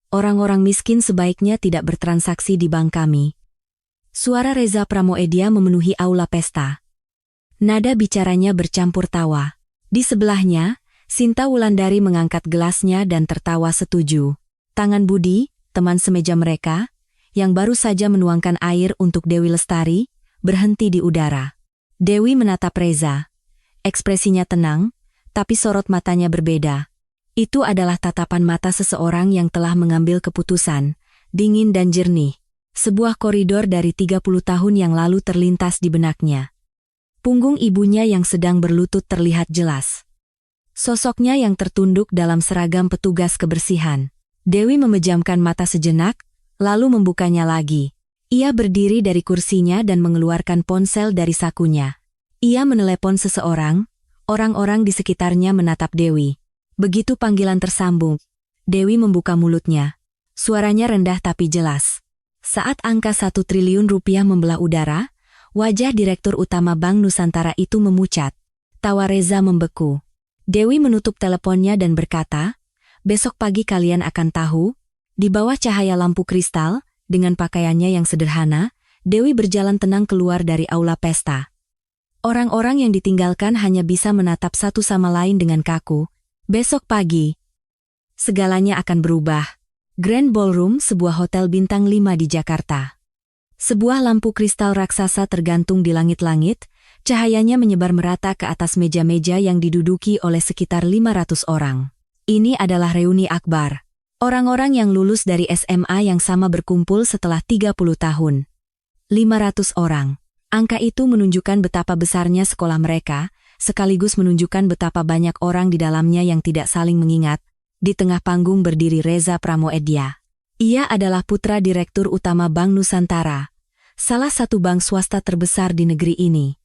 orang-orang miskin sebaiknya tidak bertransaksi di bank kami. Suara Reza Pramoedya memenuhi aula pesta. Nada bicaranya bercampur tawa. Di sebelahnya, Sinta Wulandari mengangkat gelasnya dan tertawa setuju. Tangan Budi, teman semeja mereka, yang baru saja menuangkan air untuk Dewi Lestari, berhenti di udara. Dewi menatap Reza. Ekspresinya tenang, tapi sorot matanya berbeda. Itu adalah tatapan mata seseorang yang telah mengambil keputusan, dingin dan jernih. Sebuah koridor dari 30 tahun yang lalu terlintas di benaknya. Punggung ibunya yang sedang berlutut terlihat jelas. Sosoknya yang tertunduk dalam seragam petugas kebersihan. Dewi memejamkan mata sejenak, lalu membukanya lagi. Ia berdiri dari kursinya dan mengeluarkan ponsel dari sakunya. Ia menelepon seseorang, orang-orang di sekitarnya menatap Dewi. Begitu panggilan tersambung, Dewi membuka mulutnya. Suaranya rendah tapi jelas. Saat angka 1 triliun rupiah membelah udara, wajah Direktur Utama Bank Nusantara itu memucat. Tawa Reza membeku. Dewi menutup teleponnya dan berkata, "Besok pagi kalian akan tahu." Di bawah cahaya lampu kristal, dengan pakaiannya yang sederhana, Dewi berjalan tenang keluar dari aula pesta. Orang-orang yang ditinggalkan hanya bisa menatap satu sama lain dengan kaku. Besok pagi, segalanya akan berubah. Grand Ballroom, sebuah hotel bintang 5 di Jakarta. Sebuah lampu kristal raksasa tergantung di langit-langit, cahayanya menyebar merata ke atas meja-meja yang diduduki oleh sekitar 500 orang. Ini adalah reuni akbar. Orang-orang yang lulus dari SMA yang sama berkumpul setelah 30 tahun. 500 orang. Angka itu menunjukkan betapa besarnya sekolah mereka, sekaligus menunjukkan betapa banyak orang di dalamnya yang tidak saling mengingat. Di tengah panggung berdiri Reza Pramoedya. Ia adalah putra Direktur Utama Bank Nusantara, salah satu bank swasta terbesar di negeri ini.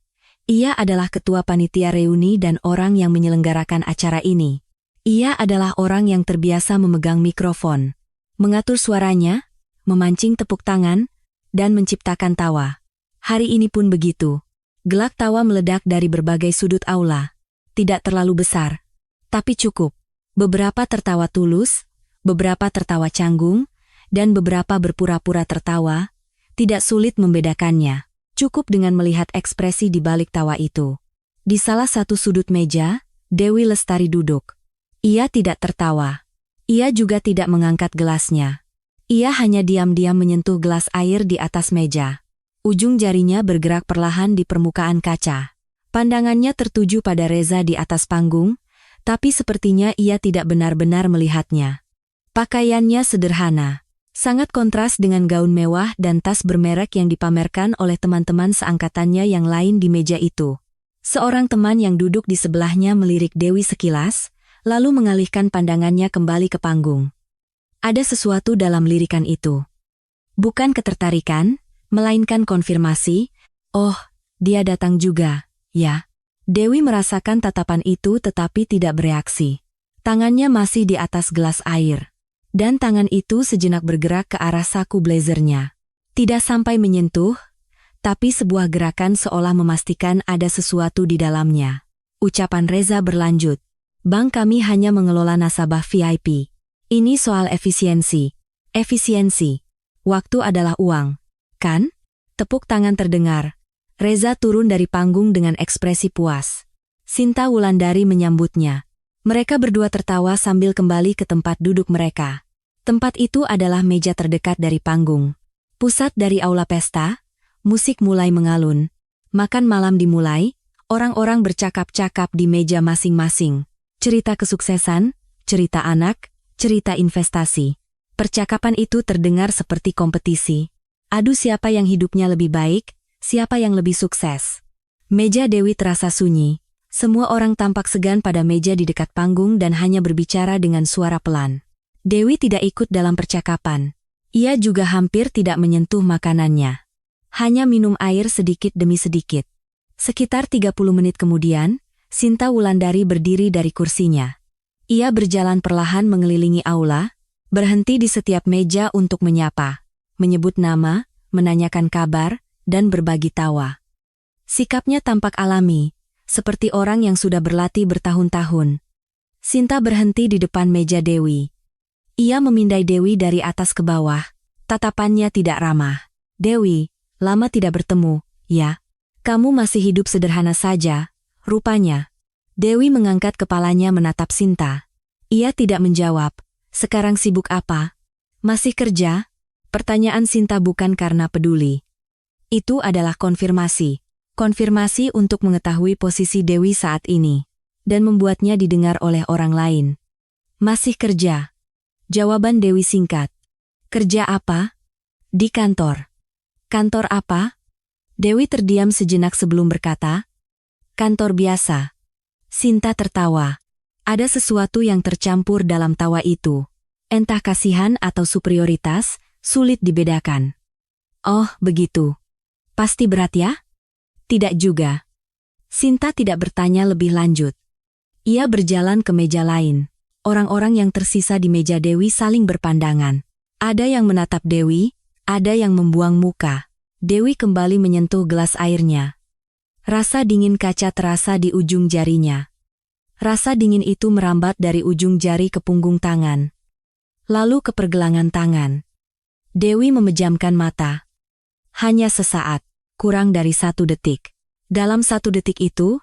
Ia adalah ketua panitia reuni dan orang yang menyelenggarakan acara ini. Ia adalah orang yang terbiasa memegang mikrofon, mengatur suaranya, memancing tepuk tangan, dan menciptakan tawa. Hari ini pun begitu. Gelak tawa meledak dari berbagai sudut aula. Tidak terlalu besar, tapi cukup. Beberapa tertawa tulus, beberapa tertawa canggung, dan beberapa berpura-pura tertawa. Tidak sulit membedakannya. Cukup dengan melihat ekspresi di balik tawa itu. Di salah satu sudut meja, Dewi Lestari duduk. Ia tidak tertawa. Ia juga tidak mengangkat gelasnya. Ia hanya diam-diam menyentuh gelas air di atas meja. Ujung jarinya bergerak perlahan di permukaan kaca. Pandangannya tertuju pada Reza di atas panggung, tapi sepertinya ia tidak benar-benar melihatnya. Pakaiannya sederhana, sangat kontras dengan gaun mewah dan tas bermerek yang dipamerkan oleh teman-teman seangkatannya yang lain di meja itu. Seorang teman yang duduk di sebelahnya melirik Dewi sekilas, lalu mengalihkan pandangannya kembali ke panggung. Ada sesuatu dalam lirikan itu. Bukan ketertarikan, melainkan konfirmasi. Oh, dia datang juga, ya. Dewi merasakan tatapan itu tetapi tidak bereaksi. Tangannya masih di atas gelas air. Dan tangan itu sejenak bergerak ke arah saku blazernya. Tidak sampai menyentuh, tapi sebuah gerakan seolah memastikan ada sesuatu di dalamnya. Ucapan Reza berlanjut. Bank kami hanya mengelola nasabah VIP. Ini soal efisiensi. Efisiensi. Waktu adalah uang. Kan? Tepuk tangan terdengar. Reza turun dari panggung dengan ekspresi puas. Sinta Wulandari menyambutnya. Mereka berdua tertawa sambil kembali ke tempat duduk mereka. Tempat itu adalah meja terdekat dari panggung. Pusat dari aula pesta, musik mulai mengalun. Makan malam dimulai, orang-orang bercakap-cakap di meja masing-masing. Cerita kesuksesan, cerita anak, cerita investasi. Percakapan itu terdengar seperti kompetisi. Adu siapa yang hidupnya lebih baik, siapa yang lebih sukses. Meja Dewi terasa sunyi. Semua orang tampak segan pada meja di dekat panggung dan hanya berbicara dengan suara pelan. Dewi tidak ikut dalam percakapan. Ia juga hampir tidak menyentuh makanannya. Hanya minum air sedikit demi sedikit. Sekitar 30 menit kemudian, Sinta Wulandari berdiri dari kursinya. Ia berjalan perlahan mengelilingi aula, berhenti di setiap meja untuk menyapa, menyebut nama, menanyakan kabar, dan berbagi tawa. Sikapnya tampak alami, seperti orang yang sudah berlatih bertahun-tahun. Sinta berhenti di depan meja Dewi. Ia memindai Dewi dari atas ke bawah. Tatapannya tidak ramah. Dewi, lama tidak bertemu, ya? Kamu masih hidup sederhana saja, rupanya. Dewi mengangkat kepalanya menatap Sinta. Ia tidak menjawab. Sekarang sibuk apa? Masih kerja? Pertanyaan Sinta bukan karena peduli. Itu adalah konfirmasi. Konfirmasi untuk mengetahui posisi Dewi saat ini. Dan membuatnya didengar oleh orang lain. Masih kerja. Jawaban Dewi singkat. Kerja apa? Di kantor. Kantor apa? Dewi terdiam sejenak sebelum berkata. Kantor biasa. Sinta tertawa. Ada sesuatu yang tercampur dalam tawa itu. Entah kasihan atau superioritas, sulit dibedakan. Oh, begitu. Pasti berat ya? Tidak juga. Sinta tidak bertanya lebih lanjut. Ia berjalan ke meja lain. Orang-orang yang tersisa di meja Dewi saling berpandangan. Ada yang menatap Dewi, ada yang membuang muka. Dewi kembali menyentuh gelas airnya. Rasa dingin kaca terasa di ujung jarinya. Rasa dingin itu merambat dari ujung jari ke punggung tangan. Lalu ke pergelangan tangan. Dewi memejamkan mata. Hanya sesaat, kurang dari 1 detik. Dalam 1 detik itu,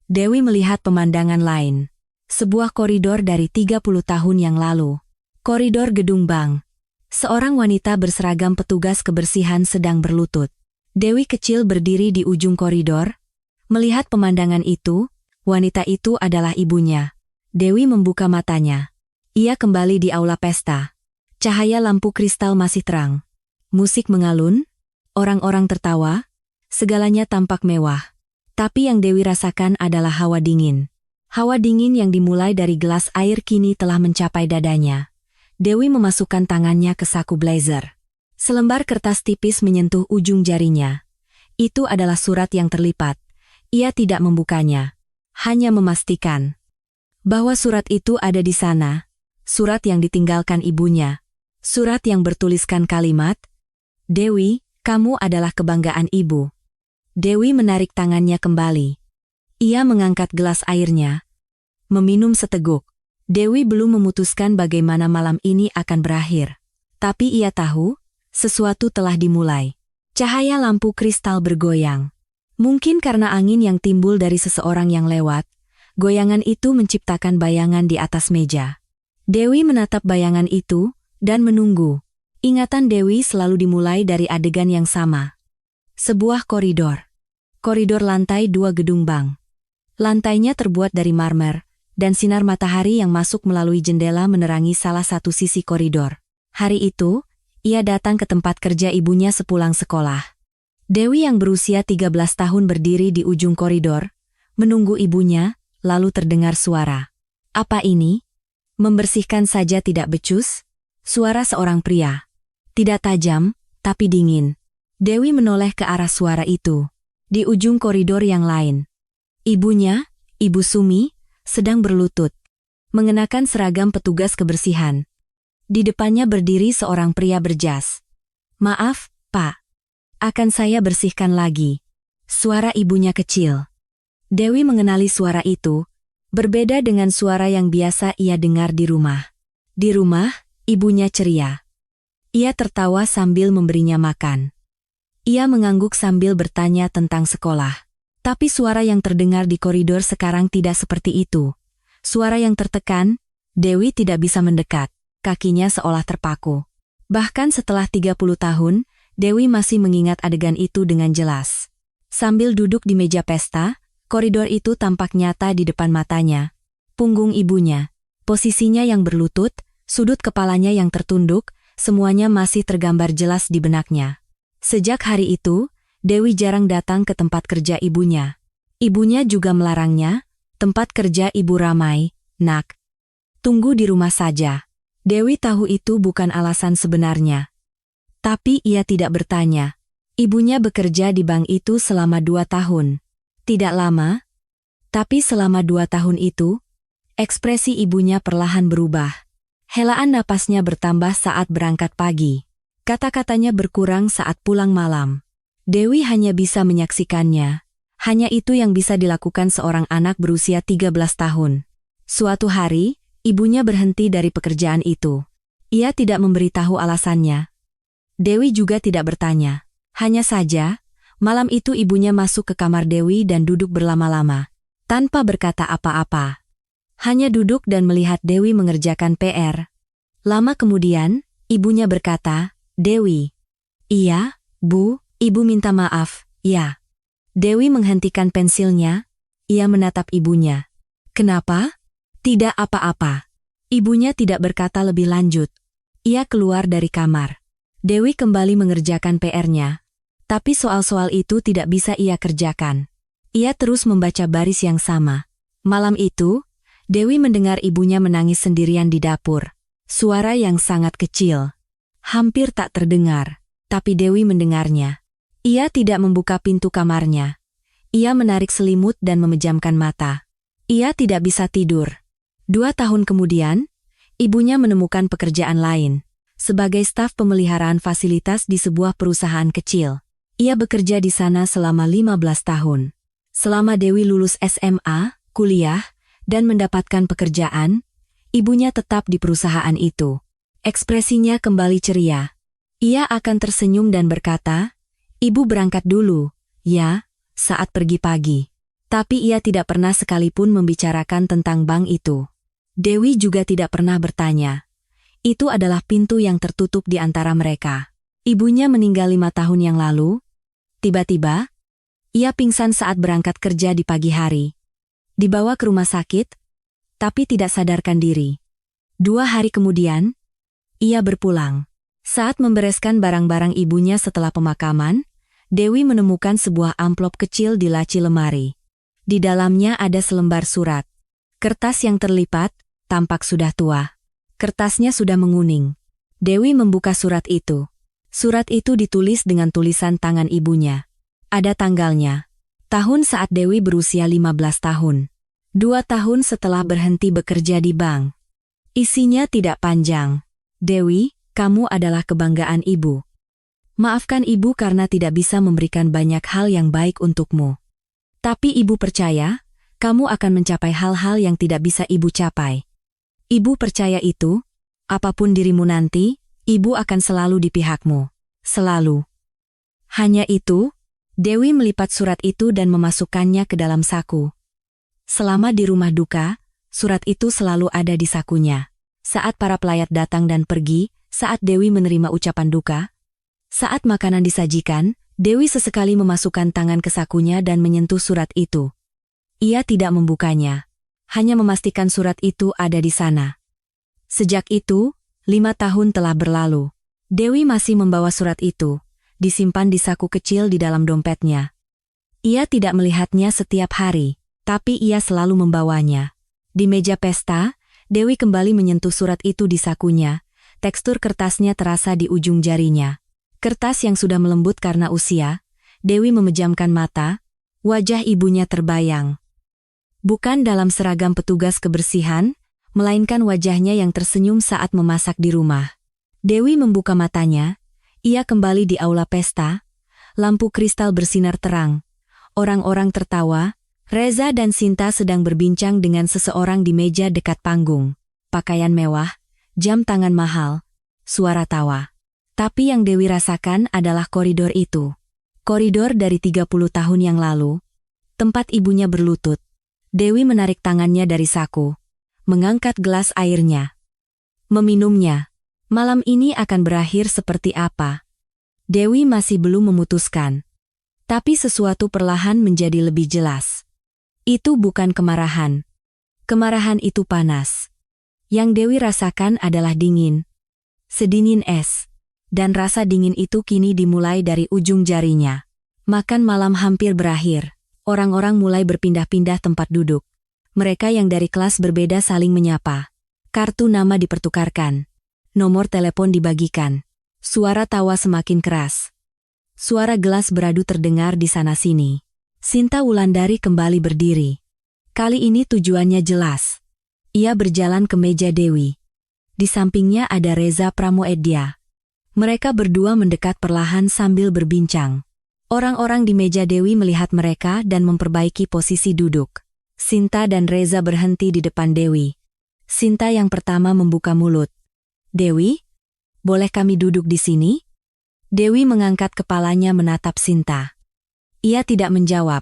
Dewi melihat pemandangan lain. Sebuah koridor dari 30 tahun yang lalu. Koridor gedung bank. Seorang wanita berseragam petugas kebersihan sedang berlutut. Dewi kecil berdiri di ujung koridor. Melihat pemandangan itu, wanita itu adalah ibunya. Dewi membuka matanya. Ia kembali di aula pesta. Cahaya lampu kristal masih terang. Musik mengalun, orang-orang tertawa, segalanya tampak mewah. Tapi yang Dewi rasakan adalah hawa dingin. Hawa dingin yang dimulai dari gelas air kini telah mencapai dadanya. Dewi memasukkan tangannya ke saku blazer. Selembar kertas tipis menyentuh ujung jarinya. Itu adalah surat yang terlipat. Ia tidak membukanya. Hanya memastikan bahwa surat itu ada di sana. Surat yang ditinggalkan ibunya. Surat yang bertuliskan kalimat, Dewi, kamu adalah kebanggaan ibu. Dewi menarik tangannya kembali. Ia mengangkat gelas airnya. Meminum seteguk. Dewi belum memutuskan bagaimana malam ini akan berakhir. Tapi ia tahu, sesuatu telah dimulai. Cahaya lampu kristal bergoyang. Mungkin karena angin yang timbul dari seseorang yang lewat, goyangan itu menciptakan bayangan di atas meja. Dewi menatap bayangan itu, dan menunggu. Ingatan Dewi selalu dimulai dari adegan yang sama. Sebuah koridor. Koridor lantai 2 gedung bank. Lantainya terbuat dari marmer, dan sinar matahari yang masuk melalui jendela menerangi salah satu sisi koridor. Hari itu, ia datang ke tempat kerja ibunya sepulang sekolah. Dewi yang berusia 13 tahun berdiri di ujung koridor, menunggu ibunya, lalu terdengar suara. Apa ini? Membersihkan saja tidak becus? Suara seorang pria. Tidak tajam, tapi dingin. Dewi menoleh ke arah suara itu. Di ujung koridor yang lain. Ibunya, Ibu Sumi, sedang berlutut. Mengenakan seragam petugas kebersihan. Di depannya berdiri seorang pria berjas. Maaf, Pak. Akan saya bersihkan lagi. Suara ibunya kecil. Dewi mengenali suara itu. Berbeda dengan suara yang biasa ia dengar di rumah. Di rumah, ibunya ceria. Ia tertawa sambil memberinya makan. Ia mengangguk sambil bertanya tentang sekolah. Tapi suara yang terdengar di koridor sekarang tidak seperti itu. Suara yang tertekan, Dewi tidak bisa mendekat. Kakinya seolah terpaku. Bahkan setelah 30 tahun, Dewi masih mengingat adegan itu dengan jelas. Sambil duduk di meja pesta, koridor itu tampak nyata di depan matanya. Punggung ibunya, posisinya yang berlutut, sudut kepalanya yang tertunduk, semuanya masih tergambar jelas di benaknya. Sejak hari itu, Dewi jarang datang ke tempat kerja ibunya. Ibunya juga melarangnya, tempat kerja ibu ramai, nak. Tunggu di rumah saja. Dewi tahu itu bukan alasan sebenarnya. Tapi ia tidak bertanya. Ibunya bekerja di bank itu selama 2 tahun. Tidak lama, tapi selama 2 tahun itu, ekspresi ibunya perlahan berubah. Helaan napasnya bertambah saat berangkat pagi. Kata-katanya berkurang saat pulang malam. Dewi hanya bisa menyaksikannya. Hanya itu yang bisa dilakukan seorang anak berusia 13 tahun. Suatu hari, ibunya berhenti dari pekerjaan itu. Ia tidak memberitahu alasannya. Dewi juga tidak bertanya. Hanya saja, malam itu ibunya masuk ke kamar Dewi dan duduk berlama-lama, tanpa berkata apa-apa. Hanya duduk dan melihat Dewi mengerjakan PR. Lama kemudian, ibunya berkata, "Dewi." "Iya, Bu, Ibu minta maaf." "Ya." Dewi menghentikan pensilnya. Ia menatap ibunya. "Kenapa?" "Tidak apa-apa." Ibunya tidak berkata lebih lanjut. Ia keluar dari kamar. Dewi kembali mengerjakan PR-nya. Tapi soal-soal itu tidak bisa ia kerjakan. Ia terus membaca baris yang sama. Malam itu, Dewi mendengar ibunya menangis sendirian di dapur. Suara yang sangat kecil. Hampir tak terdengar, tapi Dewi mendengarnya. Ia tidak membuka pintu kamarnya. Ia menarik selimut dan memejamkan mata. Ia tidak bisa tidur. 2 tahun kemudian, ibunya menemukan pekerjaan lain, sebagai staf pemeliharaan fasilitas di sebuah perusahaan kecil. Ia bekerja di sana selama 15 tahun. Selama Dewi lulus SMA, kuliah, dan mendapatkan pekerjaan, ibunya tetap di perusahaan itu. Ekspresinya kembali ceria. Ia akan tersenyum dan berkata, "Ibu berangkat dulu, ya," saat pergi pagi. Tapi ia tidak pernah sekalipun membicarakan tentang bank itu. Dewi juga tidak pernah bertanya. Itu adalah pintu yang tertutup di antara mereka. Ibunya meninggal 5 tahun yang lalu. Tiba-tiba, ia pingsan saat berangkat kerja di pagi hari. Dibawa ke rumah sakit, tapi tidak sadarkan diri. 2 hari kemudian, ia berpulang. Saat membereskan barang-barang ibunya setelah pemakaman, Dewi menemukan sebuah amplop kecil di laci lemari. Di dalamnya ada selembar surat. Kertas yang terlipat, tampak sudah tua. Kertasnya sudah menguning. Dewi membuka surat itu. Surat itu ditulis dengan tulisan tangan ibunya. Ada tanggalnya. Tahun saat Dewi berusia 15 tahun. 2 tahun setelah berhenti bekerja di bank. Isinya tidak panjang. "Dewi, kamu adalah kebanggaan ibu. Maafkan ibu karena tidak bisa memberikan banyak hal yang baik untukmu. Tapi ibu percaya, kamu akan mencapai hal-hal yang tidak bisa ibu capai. Ibu percaya itu, apapun dirimu nanti, ibu akan selalu di pihakmu. Selalu." Hanya itu, Dewi melipat surat itu dan memasukkannya ke dalam saku. Selama di rumah duka, surat itu selalu ada di sakunya. Saat para pelayat datang dan pergi, saat Dewi menerima ucapan duka, saat makanan disajikan, Dewi sesekali memasukkan tangan ke sakunya dan menyentuh surat itu. Ia tidak membukanya, hanya memastikan surat itu ada di sana. Sejak itu, 5 tahun telah berlalu. Dewi masih membawa surat itu, disimpan di saku kecil di dalam dompetnya. Ia tidak melihatnya setiap hari, tapi ia selalu membawanya. Di meja pesta, Dewi kembali menyentuh surat itu di sakunya. Tekstur kertasnya terasa di ujung jarinya. Kertas yang sudah melembut karena usia. Dewi memejamkan mata, wajah ibunya terbayang. Bukan dalam seragam petugas kebersihan, melainkan wajahnya yang tersenyum saat memasak di rumah. Dewi membuka matanya, ia kembali di aula pesta, lampu kristal bersinar terang. Orang-orang tertawa, Reza dan Sinta sedang berbincang dengan seseorang di meja dekat panggung. Pakaian mewah, jam tangan mahal, suara tawa. Tapi yang Dewi rasakan adalah koridor itu. Koridor dari 30 tahun yang lalu. Tempat ibunya berlutut. Dewi menarik tangannya dari saku. Mengangkat gelas airnya. Meminumnya. Malam ini akan berakhir seperti apa? Dewi masih belum memutuskan. Tapi sesuatu perlahan menjadi lebih jelas. Itu bukan kemarahan. Kemarahan itu panas. Yang Dewi rasakan adalah dingin. Sedingin es. Dan rasa dingin itu kini dimulai dari ujung jarinya. Makan malam hampir berakhir. Orang-orang mulai berpindah-pindah tempat duduk. Mereka yang dari kelas berbeda saling menyapa. Kartu nama dipertukarkan. Nomor telepon dibagikan. Suara tawa semakin keras. Suara gelas beradu terdengar di sana-sini. Sinta Wulandari kembali berdiri. Kali ini tujuannya jelas. Ia berjalan ke meja Dewi. Di sampingnya ada Reza Pramoedya. Mereka berdua mendekat perlahan sambil berbincang. Orang-orang di meja Dewi melihat mereka dan memperbaiki posisi duduk. Sinta dan Reza berhenti di depan Dewi. Sinta yang pertama membuka mulut. "Dewi, boleh kami duduk di sini? Dewi mengangkat kepalanya menatap Sinta. Ia tidak menjawab.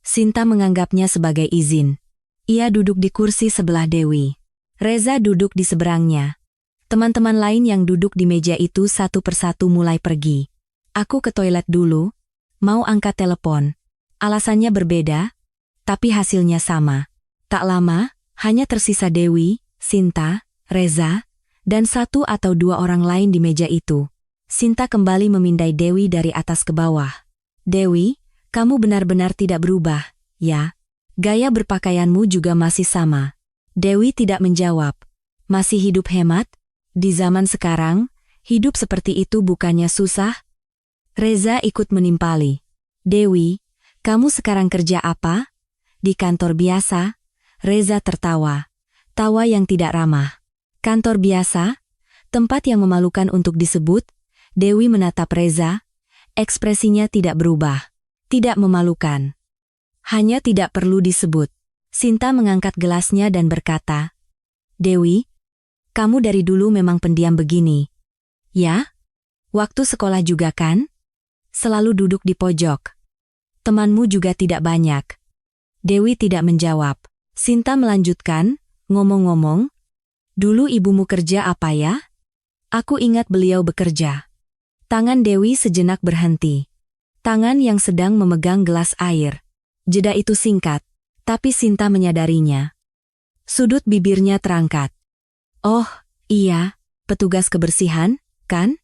Sinta menganggapnya sebagai izin. Ia duduk di kursi sebelah Dewi. Reza duduk di seberangnya. Teman-teman lain yang duduk di meja itu satu persatu mulai pergi. Aku ke toilet dulu, mau angkat telepon. Alasannya berbeda, tapi hasilnya sama. Tak lama, hanya tersisa Dewi, Sinta, Reza, dan satu atau dua orang lain di meja itu. Sinta kembali memindai Dewi dari atas ke bawah. Dewi, kamu benar-benar tidak berubah, ya? Gaya berpakaianmu juga masih sama. Dewi tidak menjawab. Masih hidup hemat? Di zaman sekarang, hidup seperti itu bukannya susah? Reza ikut menimpali. Dewi, kamu sekarang kerja apa? Di kantor biasa? Reza tertawa. Tawa yang tidak ramah. Kantor biasa? Tempat yang memalukan untuk disebut? Dewi menatap Reza. Ekspresinya tidak berubah. Tidak memalukan. Hanya tidak perlu disebut. Sinta mengangkat gelasnya dan berkata, Dewi, kamu dari dulu memang pendiam begini. Ya? Waktu sekolah juga kan? Selalu duduk di pojok. Temanmu juga tidak banyak. Dewi tidak menjawab. Sinta melanjutkan, ngomong-ngomong, dulu ibumu kerja apa ya? Aku ingat beliau bekerja. Tangan Dewi sejenak berhenti. Tangan yang sedang memegang gelas air. Jeda itu singkat, tapi Sinta menyadarinya. Sudut bibirnya terangkat. Oh, iya, petugas kebersihan, kan?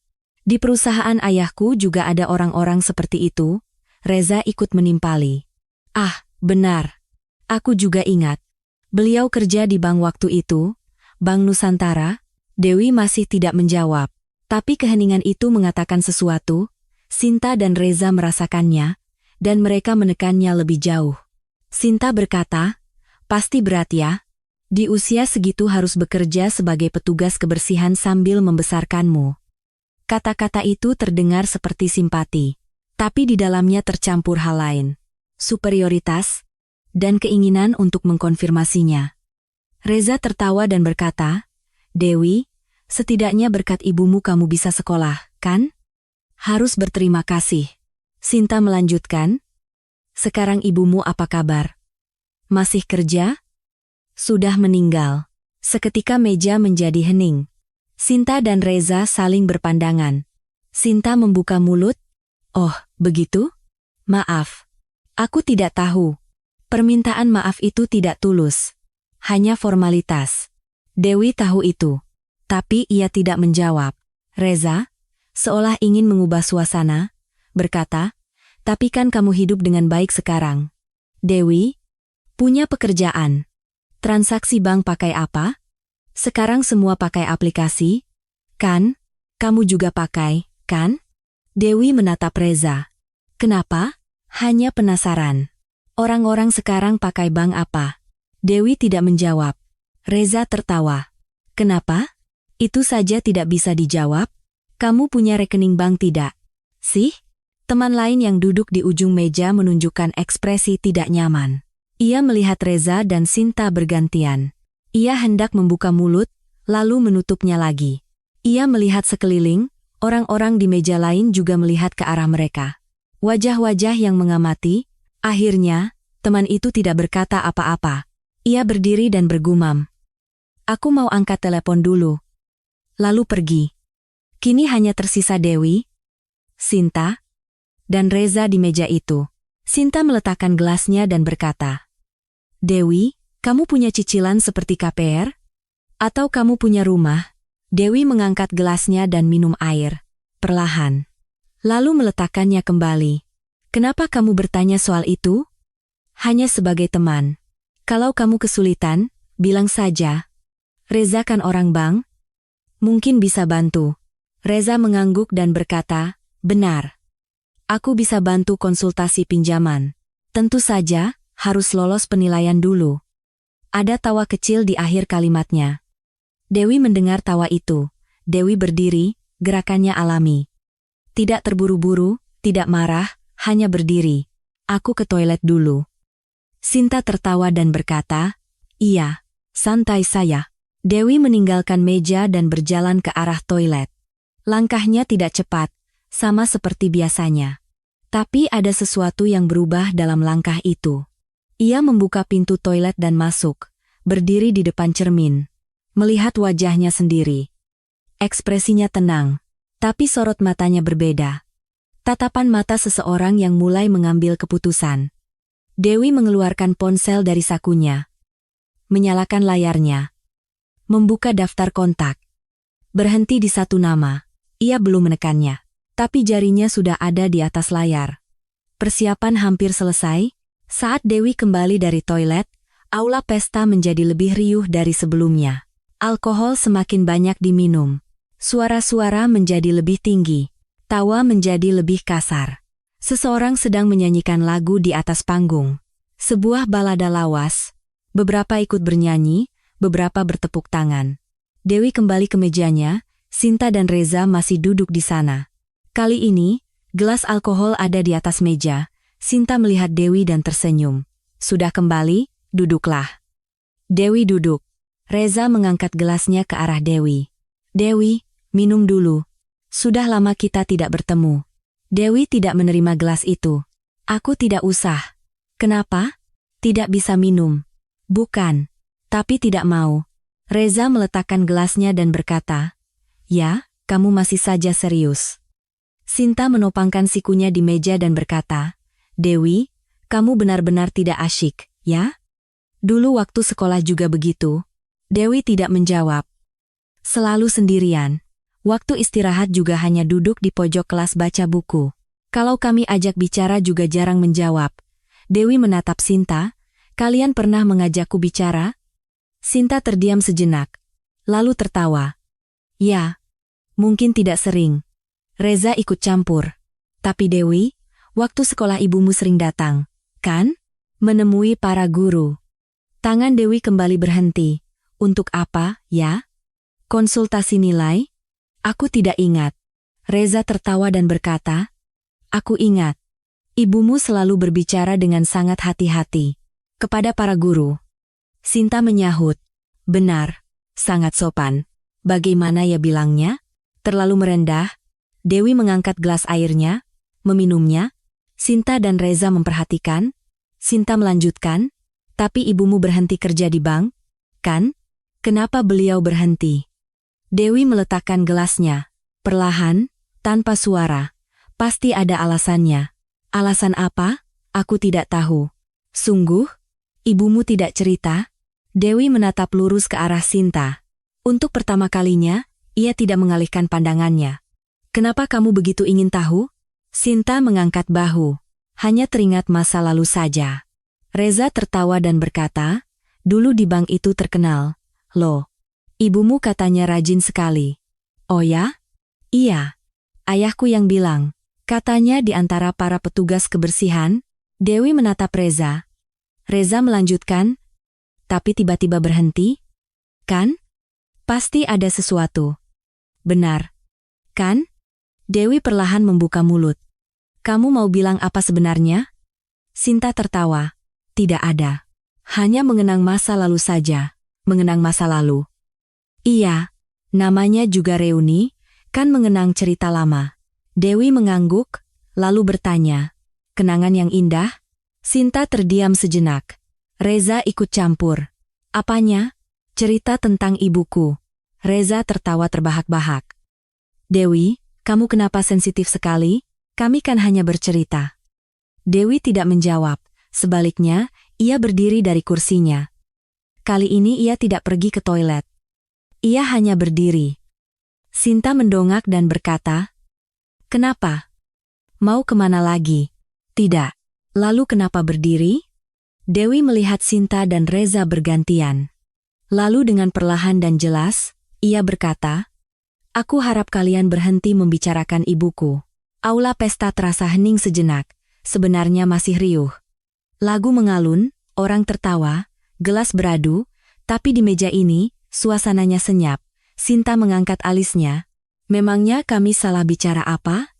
Di perusahaan ayahku juga ada orang-orang seperti itu. Reza ikut menimpali. Ah, benar. Aku juga ingat. Beliau kerja di bank waktu itu, Bank Nusantara. Dewi masih tidak menjawab. Tapi keheningan itu mengatakan sesuatu. Sinta dan Reza merasakannya, dan mereka menekannya lebih jauh. Sinta berkata, pasti berat ya. Di usia segitu harus bekerja sebagai petugas kebersihan sambil membesarkanmu. Kata-kata itu terdengar seperti simpati, tapi di dalamnya tercampur hal lain. Superioritas, dan keinginan untuk mengkonfirmasinya. Reza tertawa dan berkata, Dewi, setidaknya berkat ibumu kamu bisa sekolah, kan? Harus berterima kasih. Sinta melanjutkan, sekarang ibumu apa kabar? Masih kerja? Sudah meninggal. Seketika meja menjadi hening. Sinta dan Reza saling berpandangan. Sinta membuka mulut. Oh, begitu? Maaf. Aku tidak tahu. Permintaan maaf itu tidak tulus. Hanya formalitas. Dewi tahu itu. Tapi ia tidak menjawab. Reza, seolah ingin mengubah suasana, berkata, tapi kan kamu hidup dengan baik sekarang. Dewi, punya pekerjaan. Transaksi bank pakai apa? Sekarang semua pakai aplikasi, kan? Kamu juga pakai, kan? Dewi menatap Reza. Kenapa? Hanya penasaran. Orang-orang sekarang pakai bank apa? Dewi tidak menjawab. Reza tertawa. Kenapa? Itu saja tidak bisa dijawab? Kamu punya rekening bank tidak? Sih? Teman lain yang duduk di ujung meja menunjukkan ekspresi tidak nyaman. Ia melihat Reza dan Sinta bergantian. Ia hendak membuka mulut, lalu menutupnya lagi. Ia melihat sekeliling, orang-orang di meja lain juga melihat ke arah mereka. Wajah-wajah yang mengamati. Akhirnya, teman itu tidak berkata apa-apa. Ia berdiri dan bergumam. Aku mau angkat telepon dulu. Lalu pergi. Kini hanya tersisa Dewi, Sinta, dan Reza di meja itu. Sinta meletakkan gelasnya dan berkata, Dewi, kamu punya cicilan seperti KPR? Atau kamu punya rumah? Dewi mengangkat gelasnya dan minum air, perlahan. Lalu meletakkannya kembali. Kenapa kamu bertanya soal itu? Hanya sebagai teman. Kalau kamu kesulitan, bilang saja. Reza kan orang bank? Mungkin bisa bantu. Reza mengangguk dan berkata, benar. Aku bisa bantu konsultasi pinjaman. Tentu saja, harus lolos penilaian dulu. Ada tawa kecil di akhir kalimatnya. Dewi mendengar tawa itu. Dewi berdiri, gerakannya alami. Tidak terburu-buru, tidak marah, hanya berdiri. Aku ke toilet dulu. Sinta tertawa dan berkata, iya, santai saya. Dewi meninggalkan meja dan berjalan ke arah toilet. Langkahnya tidak cepat, sama seperti biasanya. Tapi ada sesuatu yang berubah dalam langkah itu. Ia membuka pintu toilet dan masuk, berdiri di depan cermin. Melihat wajahnya sendiri. Ekspresinya tenang, tapi sorot matanya berbeda. Tatapan mata seseorang yang mulai mengambil keputusan. Dewi mengeluarkan ponsel dari sakunya. Menyalakan layarnya. Membuka daftar kontak. Berhenti di satu nama. Ia belum menekannya, tapi jarinya sudah ada di atas layar. Persiapan hampir selesai. Saat Dewi kembali dari toilet, aula pesta menjadi lebih riuh dari sebelumnya. Alkohol semakin banyak diminum. Suara-suara menjadi lebih tinggi. Tawa menjadi lebih kasar. Seseorang sedang menyanyikan lagu di atas panggung. Sebuah balada lawas. Beberapa ikut bernyanyi, beberapa bertepuk tangan. Dewi kembali ke mejanya. Sinta dan Reza masih duduk di sana. Kali ini, gelas alkohol ada di atas meja. Sinta melihat Dewi dan tersenyum. Sudah kembali, duduklah. Dewi duduk. Reza mengangkat gelasnya ke arah Dewi. Dewi, minum dulu. Sudah lama kita tidak bertemu. Dewi tidak menerima gelas itu. Aku tidak usah. Kenapa? Tidak bisa minum. Bukan. Tapi tidak mau. Reza meletakkan gelasnya dan berkata, ya, kamu masih saja serius. Sinta menopangkan sikunya di meja dan berkata, Dewi, kamu benar-benar tidak asyik, ya? Dulu waktu sekolah juga begitu. Dewi tidak menjawab. Selalu sendirian. Waktu istirahat juga hanya duduk di pojok kelas baca buku. Kalau kami ajak bicara juga jarang menjawab. Dewi menatap Sinta, kalian pernah mengajakku bicara? Sinta terdiam sejenak, lalu tertawa. Ya. Mungkin tidak sering. Reza ikut campur. Tapi Dewi, waktu sekolah ibumu sering datang, kan? Menemui para guru. Tangan Dewi kembali berhenti. Untuk apa, ya? Konsultasi nilai? Aku tidak ingat. Reza tertawa dan berkata, aku ingat. Ibumu selalu berbicara dengan sangat hati-hati. Kepada para guru. Sinta menyahut. Benar. Sangat sopan. Bagaimana ya bilangnya? Terlalu merendah. Dewi mengangkat gelas airnya, meminumnya. Sinta dan Reza memperhatikan. Sinta melanjutkan, tapi ibumu berhenti kerja di bank, kan? Kenapa beliau berhenti? Dewi meletakkan gelasnya, perlahan, tanpa suara. Pasti ada alasannya. Alasan apa? Aku tidak tahu. Sungguh? Ibumu tidak cerita? Dewi menatap lurus ke arah Sinta. Untuk pertama kalinya, ia tidak mengalihkan pandangannya. Kenapa kamu begitu ingin tahu? Sinta mengangkat bahu. Hanya teringat masa lalu saja. Reza tertawa dan berkata, dulu di bank itu terkenal. Loh, ibumu katanya rajin sekali. Oh ya? Iya. Ayahku yang bilang. Katanya di antara para petugas kebersihan. Dewi menatap Reza. Reza melanjutkan. Tapi tiba-tiba berhenti. Kan? Pasti ada sesuatu. Benar. Kan? Dewi perlahan membuka mulut. Kamu mau bilang apa sebenarnya? Sinta tertawa. Tidak ada. Hanya mengenang masa lalu saja. Mengenang masa lalu. Iya. Namanya juga reuni, kan mengenang cerita lama. Dewi mengangguk, lalu bertanya. Kenangan yang indah? Sinta terdiam sejenak. Reza ikut campur. Apanya? Cerita tentang ibuku. Reza tertawa terbahak-bahak. Dewi, kamu kenapa sensitif sekali? Kami kan hanya bercerita. Dewi tidak menjawab. Sebaliknya, ia berdiri dari kursinya. Kali ini ia tidak pergi ke toilet. Ia hanya berdiri. Sinta mendongak dan berkata, kenapa? Mau kemana lagi? Tidak. Lalu kenapa berdiri? Dewi melihat Sinta dan Reza bergantian. Lalu dengan perlahan dan jelas, ia berkata, aku harap kalian berhenti membicarakan ibuku. Aula pesta terasa hening sejenak, sebenarnya masih riuh. Lagu mengalun, orang tertawa, gelas beradu, tapi di meja ini, suasananya senyap. Sinta mengangkat alisnya. Memangnya kami salah bicara apa?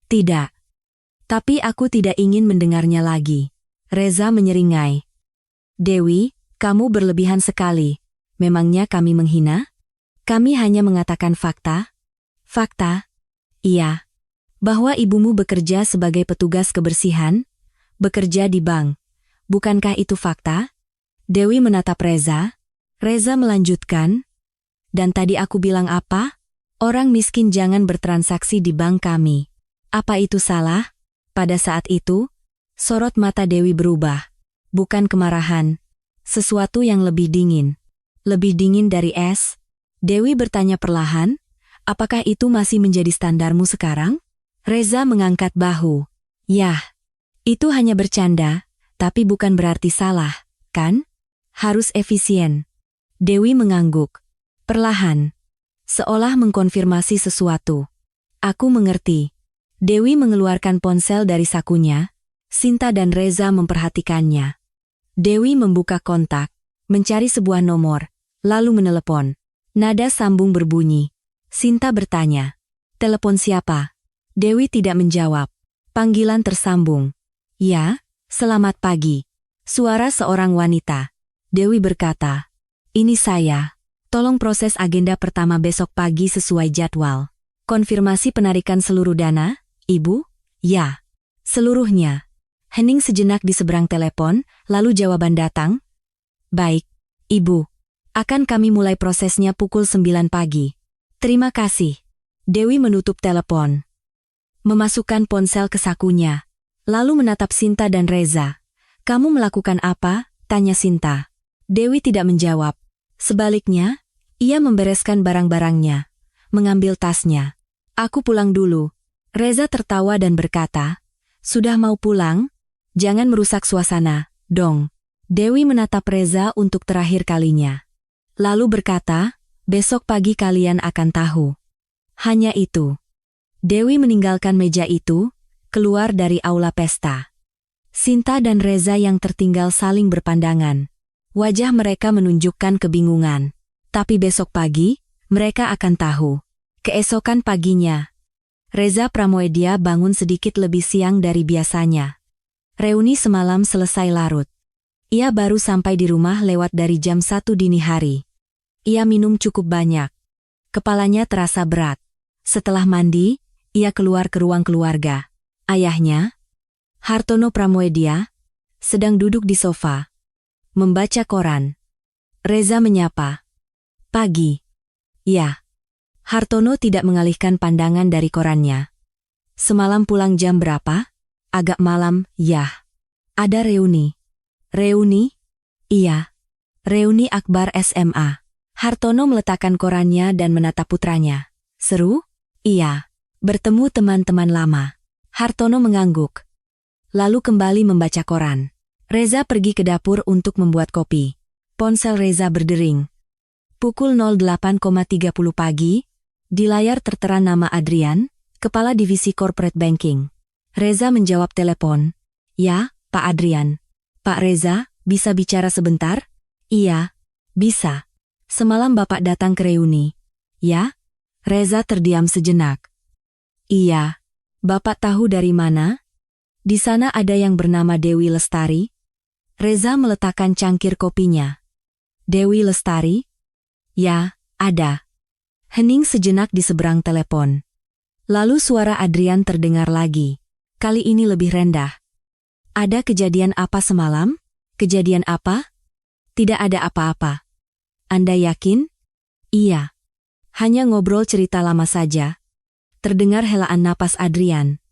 Tidak. Tapi aku tidak ingin mendengarnya lagi. Reza menyeringai. Dewi, kamu berlebihan sekali. Memangnya kami menghina? Kami hanya mengatakan fakta. Fakta, Iya. Bahwa ibumu bekerja sebagai petugas kebersihan, bekerja di bank. Bukankah itu fakta? Dewi menatap Reza. Reza melanjutkan, dan tadi aku bilang apa? Orang miskin jangan bertransaksi di bank kami. Apa itu salah? Pada saat itu, sorot mata Dewi berubah. Bukan kemarahan. Sesuatu yang lebih dingin. Lebih dingin dari es. Dewi bertanya perlahan, apakah itu masih menjadi standarmu sekarang? Reza mengangkat bahu. Yah, itu hanya bercanda, tapi bukan berarti salah, kan? Harus efisien. Dewi mengangguk. Perlahan. Seolah mengkonfirmasi sesuatu. Aku mengerti. Dewi mengeluarkan ponsel dari sakunya. Sinta dan Reza memperhatikannya. Dewi membuka kontak, mencari sebuah nomor, lalu menelepon. Nada sambung berbunyi. Sinta bertanya, "Telepon siapa?" Dewi tidak menjawab. Panggilan tersambung. "Ya, selamat pagi." Suara seorang wanita. Dewi berkata, "Ini saya. Tolong proses agenda pertama besok pagi sesuai jadwal. Konfirmasi penarikan seluruh dana, Ibu?" "Ya." "Seluruhnya." Hening sejenak di seberang telepon, lalu jawaban datang. "Baik, Ibu. Akan kami mulai prosesnya pukul 9 pagi. Terima kasih." Dewi menutup telepon. Memasukkan ponsel ke sakunya. Lalu menatap Sinta dan Reza. "Kamu melakukan apa?" tanya Sinta. Dewi tidak menjawab. Sebaliknya, ia membereskan barang-barangnya. Mengambil tasnya. "Aku pulang dulu." Reza tertawa dan berkata, "Sudah mau pulang? Jangan merusak suasana, dong." Dewi menatap Reza untuk terakhir kalinya. Lalu berkata, "Besok pagi kalian akan tahu." Hanya itu. Dewi meninggalkan meja itu, keluar dari aula pesta. Sinta dan Reza yang tertinggal saling berpandangan. Wajah mereka menunjukkan kebingungan. Tapi besok pagi, mereka akan tahu. Keesokan paginya, Reza Pramoedia bangun sedikit lebih siang dari biasanya. Reuni semalam selesai larut. Ia baru sampai di rumah lewat dari jam 1 dini hari. Ia minum cukup banyak. Kepalanya terasa berat. Setelah mandi, ia keluar ke ruang keluarga. Ayahnya, Hartono Pramoedia, sedang duduk di sofa, membaca koran. Reza menyapa. "Pagi." "Ya." Hartono tidak mengalihkan pandangan dari korannya. "Semalam pulang jam berapa?" "Agak malam, yah." "Ada reuni." "Reuni?" "Iya. Reuni akbar SMA." Hartono meletakkan korannya dan menatap putranya. "Seru?" "Iya. Bertemu teman-teman lama." Hartono mengangguk. Lalu kembali membaca koran. Reza pergi ke dapur untuk membuat kopi. Ponsel Reza berdering. Pukul 08.30 pagi, di layar tertera nama Adrian, Kepala Divisi Corporate Banking. Reza menjawab telepon. "Ya, Pak Adrian." "Pak Reza, bisa bicara sebentar?" "Iya, bisa. Semalam Bapak datang ke reuni." "Ya?" Reza terdiam sejenak. "Iya. Bapak tahu dari mana?" "Di sana ada yang bernama Dewi Lestari." Reza meletakkan cangkir kopinya. "Dewi Lestari?" "Ya, ada." Hening sejenak di seberang telepon. Lalu suara Adrian terdengar lagi. Kali ini lebih rendah. "Ada kejadian apa semalam?" "Kejadian apa?" "Tidak ada apa-apa." "Anda yakin?" "Iya. Hanya ngobrol cerita lama saja." Terdengar helaan napas Adrian.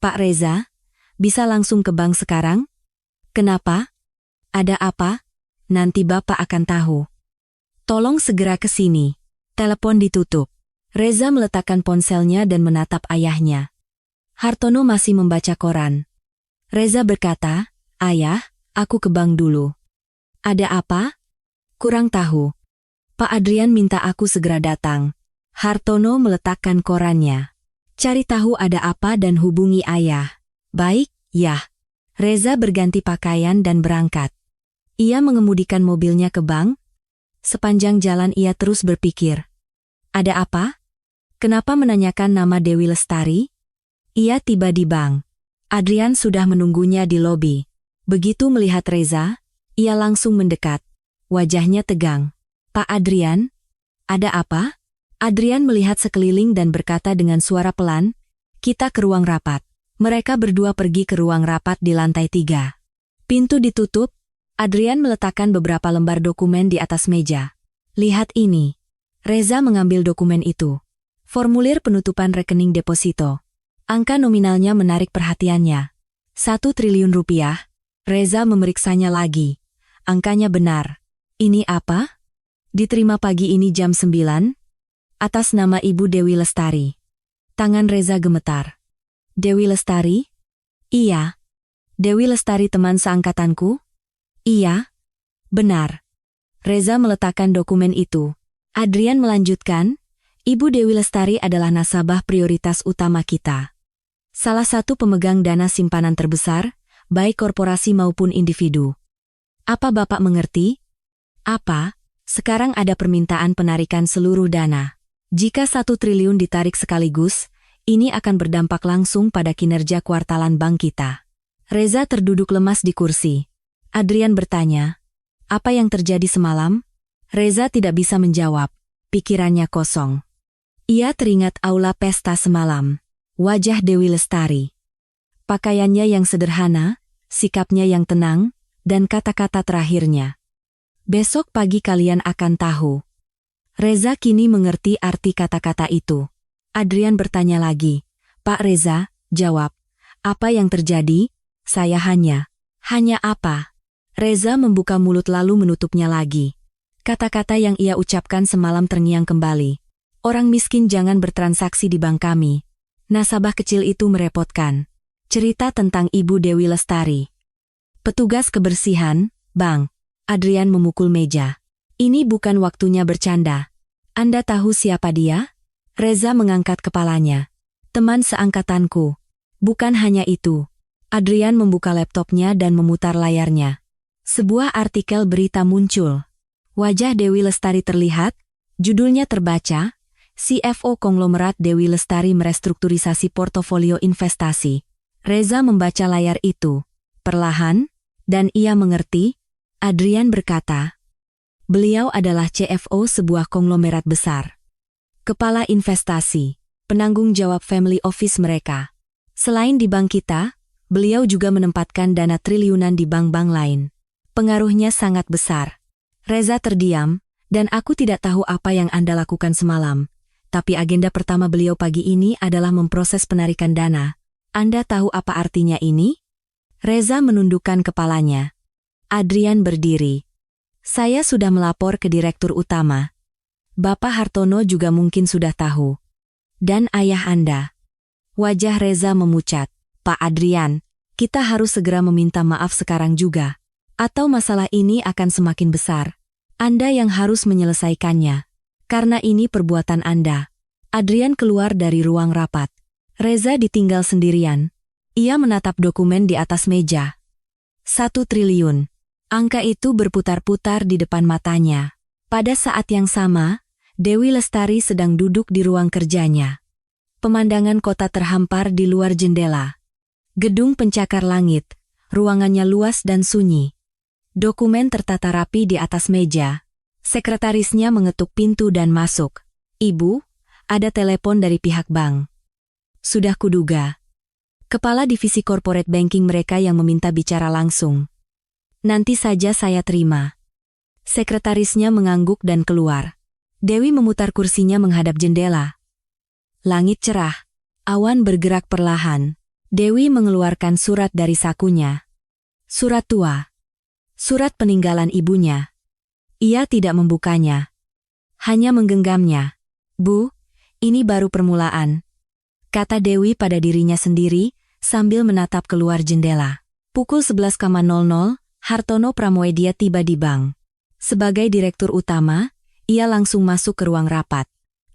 "Pak Reza, bisa langsung ke bank sekarang?" "Kenapa? Ada apa?" "Nanti Bapak akan tahu." "Tolong segera ke sini." Telepon ditutup. Reza meletakkan ponselnya dan menatap ayahnya. Hartono masih membaca koran. Reza berkata, "Ayah, aku ke bank dulu." "Ada apa?" "Kurang tahu. Pak Adrian minta aku segera datang." Hartono meletakkan korannya. "Cari tahu ada apa dan hubungi ayah." "Baik, yah." Reza berganti pakaian dan berangkat. Ia mengemudikan mobilnya ke bank. Sepanjang jalan ia terus berpikir. Ada apa? Kenapa menanyakan nama Dewi Lestari? Ia tiba di bank. Adrian sudah menunggunya di lobi. Begitu melihat Reza, ia langsung mendekat. Wajahnya tegang. "Pak Adrian? Ada apa?" Adrian melihat sekeliling dan berkata dengan suara pelan, "Kita ke ruang rapat." Mereka berdua pergi ke ruang rapat di lantai 3. Pintu ditutup, Adrian meletakkan beberapa lembar dokumen di atas meja. "Lihat ini." Reza mengambil dokumen itu. Formulir penutupan rekening deposito. Angka nominalnya menarik perhatiannya. 1 triliun rupiah. Reza memeriksanya lagi. Angkanya benar. Ini apa? Diterima pagi ini jam 9? Atas nama Ibu Dewi Lestari. Tangan Reza gemetar. Dewi Lestari? Iya. Dewi Lestari teman seangkatanku? Iya. Benar. Reza meletakkan dokumen itu. Adrian melanjutkan, Ibu Dewi Lestari adalah nasabah prioritas utama kita. Salah satu pemegang dana simpanan terbesar, baik korporasi maupun individu. Apa Bapak mengerti? Apa? Sekarang ada permintaan penarikan seluruh dana. Jika 1 triliun ditarik sekaligus, ini akan berdampak langsung pada kinerja kuartalan bank kita. Reza terduduk lemas di kursi. Adrian bertanya, apa yang terjadi semalam? Reza tidak bisa menjawab, pikirannya kosong. Ia teringat aula pesta semalam. Wajah Dewi Lestari. Pakaiannya yang sederhana, sikapnya yang tenang, dan kata-kata terakhirnya. Besok pagi kalian akan tahu. Reza kini mengerti arti kata-kata itu. Adrian bertanya lagi. Pak Reza, jawab. Apa yang terjadi? Saya hanya apa? Reza membuka mulut lalu menutupnya lagi. Kata-kata yang ia ucapkan semalam terngiang kembali. Orang miskin jangan bertransaksi di bank kami. Nasabah kecil itu merepotkan. Cerita tentang Ibu Dewi Lestari. Petugas kebersihan, Bang. Adrian memukul meja. Ini bukan waktunya bercanda. Anda tahu siapa dia? Reza mengangkat kepalanya. Teman seangkatanku. Bukan hanya itu. Adrian membuka laptopnya dan memutar layarnya. Sebuah artikel berita muncul. Wajah Dewi Lestari terlihat, judulnya terbaca, CFO konglomerat Dewi Lestari merestrukturisasi portofolio investasi. Reza membaca layar itu, perlahan, dan ia mengerti. Adrian berkata, beliau adalah CFO sebuah konglomerat besar. Kepala investasi, penanggung jawab family office mereka. Selain di bank kita, beliau juga menempatkan dana triliunan di bank-bank lain. Pengaruhnya sangat besar. Reza terdiam, dan aku tidak tahu apa yang Anda lakukan semalam. Tapi agenda pertama beliau pagi ini adalah memproses penarikan dana. Anda tahu apa artinya ini? Reza menundukkan kepalanya. Adrian berdiri. Saya sudah melapor ke Direktur Utama. Bapak Hartono juga mungkin sudah tahu. Dan ayah Anda. Wajah Reza memucat. Pak Adrian, kita harus segera meminta maaf sekarang juga. Atau masalah ini akan semakin besar. Anda yang harus menyelesaikannya. Karena ini perbuatan Anda. Adrian keluar dari ruang rapat. Reza ditinggal sendirian. Ia menatap dokumen di atas meja. 1 triliun. Angka itu berputar-putar di depan matanya. Pada saat yang sama, Dewi Lestari sedang duduk di ruang kerjanya. Pemandangan kota terhampar di luar jendela. Gedung pencakar langit, ruangannya luas dan sunyi. Dokumen tertata rapi di atas meja. Sekretarisnya mengetuk pintu dan masuk. Ibu, ada telepon dari pihak bank. Sudah kuduga. Kepala divisi corporate banking mereka yang meminta bicara langsung. Nanti saja saya terima. Sekretarisnya mengangguk dan keluar. Dewi memutar kursinya menghadap jendela. Langit cerah. Awan bergerak perlahan. Dewi mengeluarkan surat dari sakunya. Surat tua. Surat peninggalan ibunya. Ia tidak membukanya. Hanya menggenggamnya. Bu, ini baru permulaan. Kata Dewi pada dirinya sendiri, sambil menatap keluar jendela. Pukul 11.00, Hartono Pramoedia tiba di bank. Sebagai direktur utama, ia langsung masuk ke ruang rapat.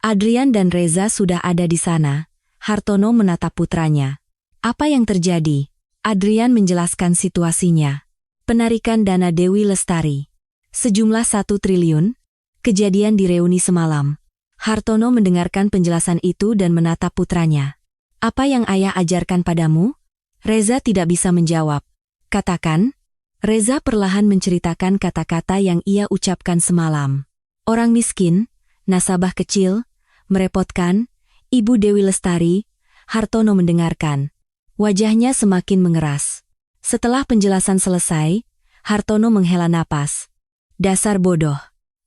Adrian dan Reza sudah ada di sana. Hartono menatap putranya. Apa yang terjadi? Adrian menjelaskan situasinya. Penarikan dana Dewi Lestari. Sejumlah 1 triliun. Kejadian di reuni semalam. Hartono mendengarkan penjelasan itu dan menatap putranya. Apa yang ayah ajarkan padamu? Reza tidak bisa menjawab. Katakan. Reza perlahan menceritakan kata-kata yang ia ucapkan semalam. Orang miskin, nasabah kecil, Merepotkan, Ibu Dewi Lestari. Hartono mendengarkan. Wajahnya semakin mengeras. Setelah penjelasan selesai, Hartono menghela napas. Dasar bodoh.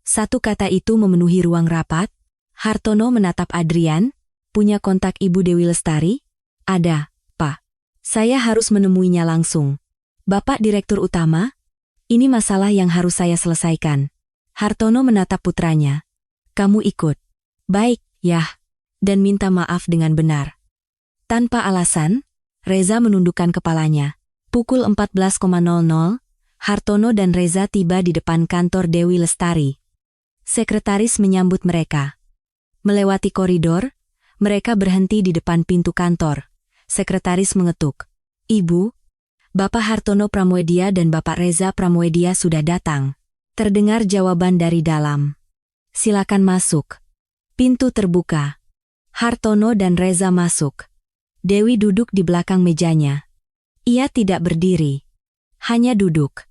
Satu kata itu memenuhi ruang rapat. Hartono menatap Adrian. Punya kontak Ibu Dewi Lestari? Ada, Pak. Saya harus menemuinya langsung. Bapak Direktur Utama? Ini masalah yang harus saya selesaikan. Hartono menatap putranya. Kamu ikut. Baik, Yah. Dan minta maaf dengan benar. Tanpa alasan, Reza menundukkan kepalanya. Pukul 14.00, Hartono dan Reza tiba di depan kantor Dewi Lestari. Sekretaris menyambut mereka. Melewati koridor, mereka berhenti di depan pintu kantor. Sekretaris mengetuk. Ibu, Bapak Hartono Pramoedia dan Bapak Reza Pramoedia sudah datang. Terdengar jawaban dari dalam. Silakan masuk. Pintu terbuka. Hartono dan Reza masuk. Dewi duduk di belakang mejanya. Ia tidak berdiri. Hanya duduk.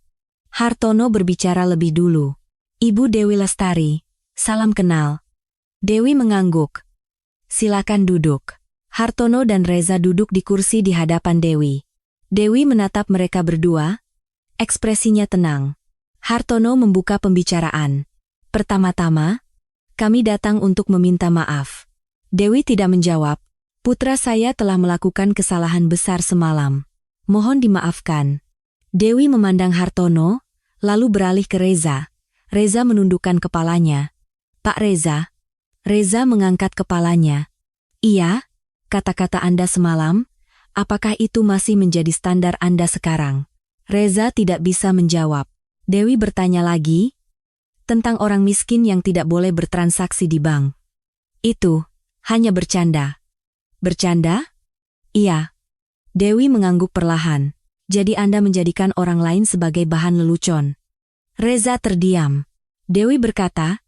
Hartono berbicara lebih dulu. Ibu Dewi Lestari, salam kenal. Dewi mengangguk. Silakan duduk. Hartono dan Reza duduk di kursi di hadapan Dewi. Dewi menatap mereka berdua. Ekspresinya tenang. Hartono membuka pembicaraan. Pertama-tama, kami datang untuk meminta maaf. Dewi tidak menjawab. Putra saya telah melakukan kesalahan besar semalam. Mohon dimaafkan. Dewi memandang Hartono, lalu beralih ke Reza. Reza menundukkan kepalanya. Pak Reza. Reza mengangkat kepalanya. Iya, kata-kata Anda semalam, apakah itu masih menjadi standar Anda sekarang? Reza tidak bisa menjawab. Dewi bertanya lagi, tentang orang miskin yang tidak boleh bertransaksi di bank. Itu hanya bercanda. Bercanda? Iya. Dewi mengangguk perlahan. Jadi Anda menjadikan orang lain sebagai bahan lelucon. Reza terdiam. Dewi berkata,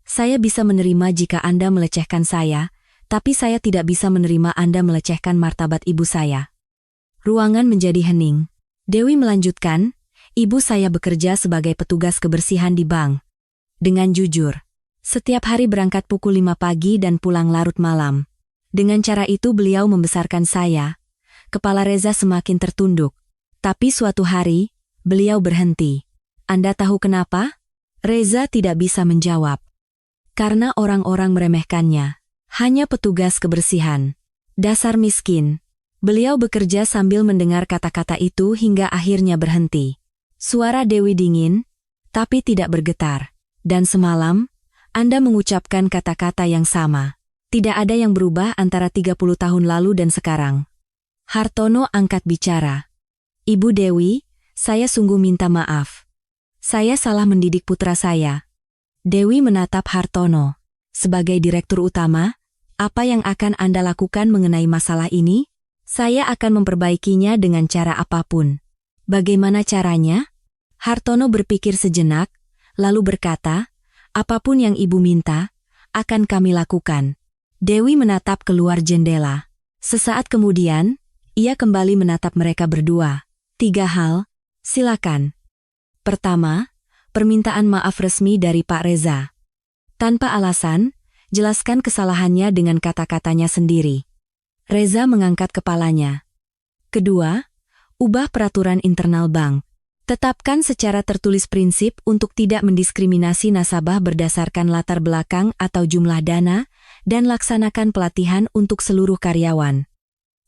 saya bisa menerima jika Anda melecehkan saya, tapi saya tidak bisa menerima Anda melecehkan martabat ibu saya. Ruangan menjadi hening. Dewi melanjutkan, ibu saya bekerja sebagai petugas kebersihan di bank. Dengan jujur, setiap hari berangkat pukul 5 pagi dan pulang larut malam. Dengan cara itu beliau membesarkan saya. Kepala Reza semakin tertunduk. Tapi suatu hari, beliau berhenti. Anda tahu kenapa? Reza tidak bisa menjawab. Karena orang-orang meremehkannya. Hanya petugas kebersihan. Dasar miskin. Beliau bekerja sambil mendengar kata-kata itu hingga akhirnya berhenti. Suara Dewi dingin, tapi tidak bergetar. Dan semalam, Anda mengucapkan kata-kata yang sama. Tidak ada yang berubah antara 30 tahun lalu dan sekarang. Hartono angkat bicara. Ibu Dewi, saya sungguh minta maaf. Saya salah mendidik putra saya. Dewi menatap Hartono. Sebagai direktur utama, apa yang akan Anda lakukan mengenai masalah ini? Saya akan memperbaikinya dengan cara apapun. Bagaimana caranya? Hartono berpikir sejenak, lalu berkata, apapun yang ibu minta, akan kami lakukan. Dewi menatap keluar jendela. Sesaat kemudian, ia kembali menatap mereka berdua. 3 hal, silakan. Pertama, permintaan maaf resmi dari Pak Reza. Tanpa alasan, jelaskan kesalahannya dengan kata-katanya sendiri. Reza mengangkat kepalanya. Kedua, ubah peraturan internal bank. Tetapkan secara tertulis prinsip untuk tidak mendiskriminasi nasabah berdasarkan latar belakang atau jumlah dana, dan laksanakan pelatihan untuk seluruh karyawan.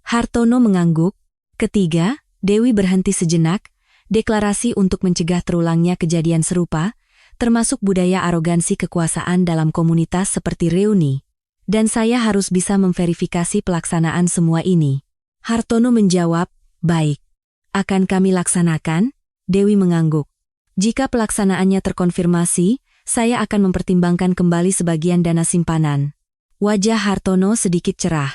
Hartono mengangguk. Ketiga, Dewi berhenti sejenak, deklarasi untuk mencegah terulangnya kejadian serupa, termasuk budaya arogansi kekuasaan dalam komunitas seperti reuni. Dan saya harus bisa memverifikasi pelaksanaan semua ini. Hartono menjawab, baik. Akan kami laksanakan? Dewi mengangguk. Jika pelaksanaannya terkonfirmasi, saya akan mempertimbangkan kembali sebagian dana simpanan. Wajah Hartono sedikit cerah.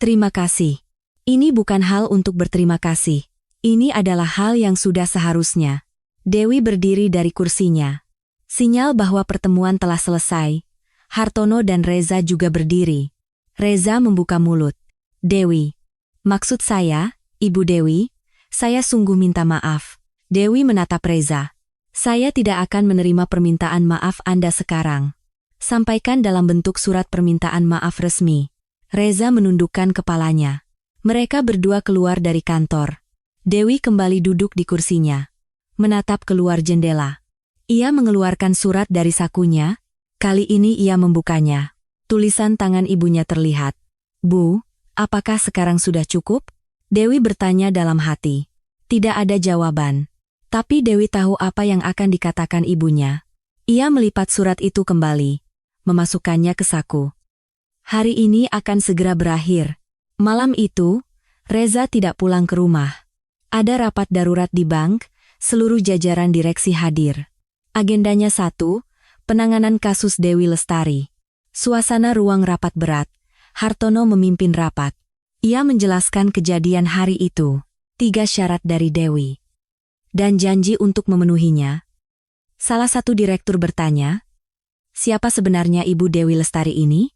Terima kasih. Ini bukan hal untuk berterima kasih. Ini adalah hal yang sudah seharusnya. Dewi berdiri dari kursinya. Sinyal bahwa pertemuan telah selesai. Hartono dan Reza juga berdiri. Reza membuka mulut. Dewi. Maksud saya, Ibu Dewi, saya sungguh minta maaf. Dewi menatap Reza. Saya tidak akan menerima permintaan maaf Anda sekarang. Sampaikan dalam bentuk surat permintaan maaf resmi. Reza menundukkan kepalanya. Mereka berdua keluar dari kantor. Dewi kembali duduk di kursinya, menatap keluar jendela. Ia mengeluarkan surat dari sakunya. Kali ini ia membukanya. Tulisan tangan ibunya terlihat. "Bu, apakah sekarang sudah cukup?" Dewi bertanya dalam hati. Tidak ada jawaban. Tapi Dewi tahu apa yang akan dikatakan ibunya. Ia melipat surat itu kembali, memasukkannya ke saku. Hari ini akan segera berakhir. Malam itu, Reza tidak pulang ke rumah. Ada rapat darurat di bank, seluruh jajaran direksi hadir. Agendanya satu, penanganan kasus Dewi Lestari. Suasana ruang rapat berat. Hartono memimpin rapat. Ia menjelaskan kejadian hari itu. 3 syarat dari Dewi. Dan janji untuk memenuhinya. Salah satu direktur bertanya, "Siapa sebenarnya Ibu Dewi Lestari ini?"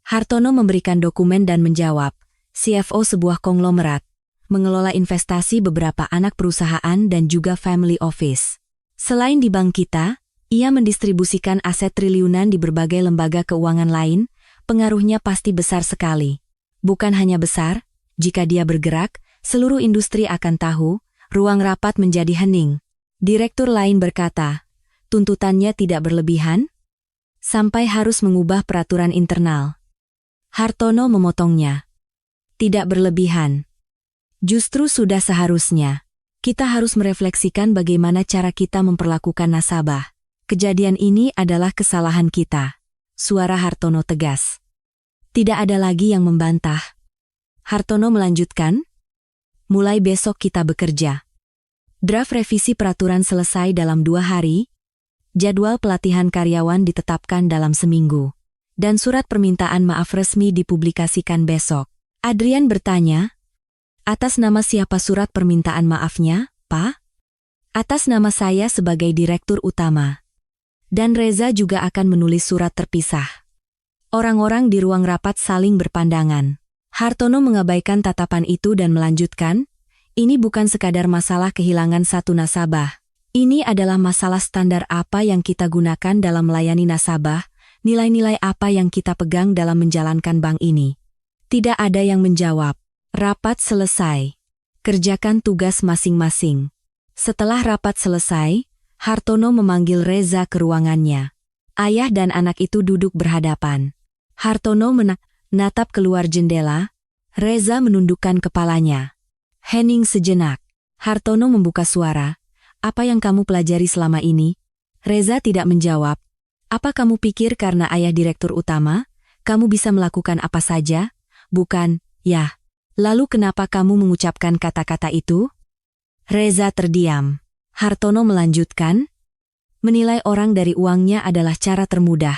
Hartono memberikan dokumen dan menjawab, CFO sebuah konglomerat, mengelola investasi beberapa anak perusahaan dan juga family office. Selain di bank kita, ia mendistribusikan aset triliunan di berbagai lembaga keuangan lain, pengaruhnya pasti besar sekali. Bukan hanya besar, jika dia bergerak, seluruh industri akan tahu. Ruang rapat menjadi hening. Direktur lain berkata, tuntutannya tidak berlebihan? Sampai harus mengubah peraturan internal. Hartono memotongnya. Tidak berlebihan. Justru sudah seharusnya. Kita harus merefleksikan bagaimana cara kita memperlakukan nasabah. Kejadian ini adalah kesalahan kita. Suara Hartono tegas. Tidak ada lagi yang membantah. Hartono melanjutkan, mulai besok kita bekerja. Draft revisi peraturan selesai dalam 2 hari, jadwal pelatihan karyawan ditetapkan dalam seminggu, dan surat permintaan maaf resmi dipublikasikan besok. Adrian bertanya, atas nama siapa surat permintaan maafnya, Pak? Atas nama saya sebagai direktur utama. Dan Reza juga akan menulis surat terpisah. Orang-orang di ruang rapat saling berpandangan. Hartono mengabaikan tatapan itu dan melanjutkan, ini bukan sekadar masalah kehilangan satu nasabah. Ini adalah masalah standar apa yang kita gunakan dalam melayani nasabah, nilai-nilai apa yang kita pegang dalam menjalankan bank ini. Tidak ada yang menjawab. Rapat selesai. Kerjakan tugas masing-masing. Setelah rapat selesai, Hartono memanggil Reza ke ruangannya. Ayah dan anak itu duduk berhadapan. Hartono menatap keluar jendela. Reza menundukkan kepalanya. Hening sejenak. Hartono membuka suara. Apa yang kamu pelajari selama ini? Reza tidak menjawab. Apa kamu pikir karena ayah direktur utama, kamu bisa melakukan apa saja? Bukan, ya. Lalu kenapa kamu mengucapkan kata-kata itu? Reza terdiam. Hartono melanjutkan, menilai orang dari uangnya adalah cara termudah.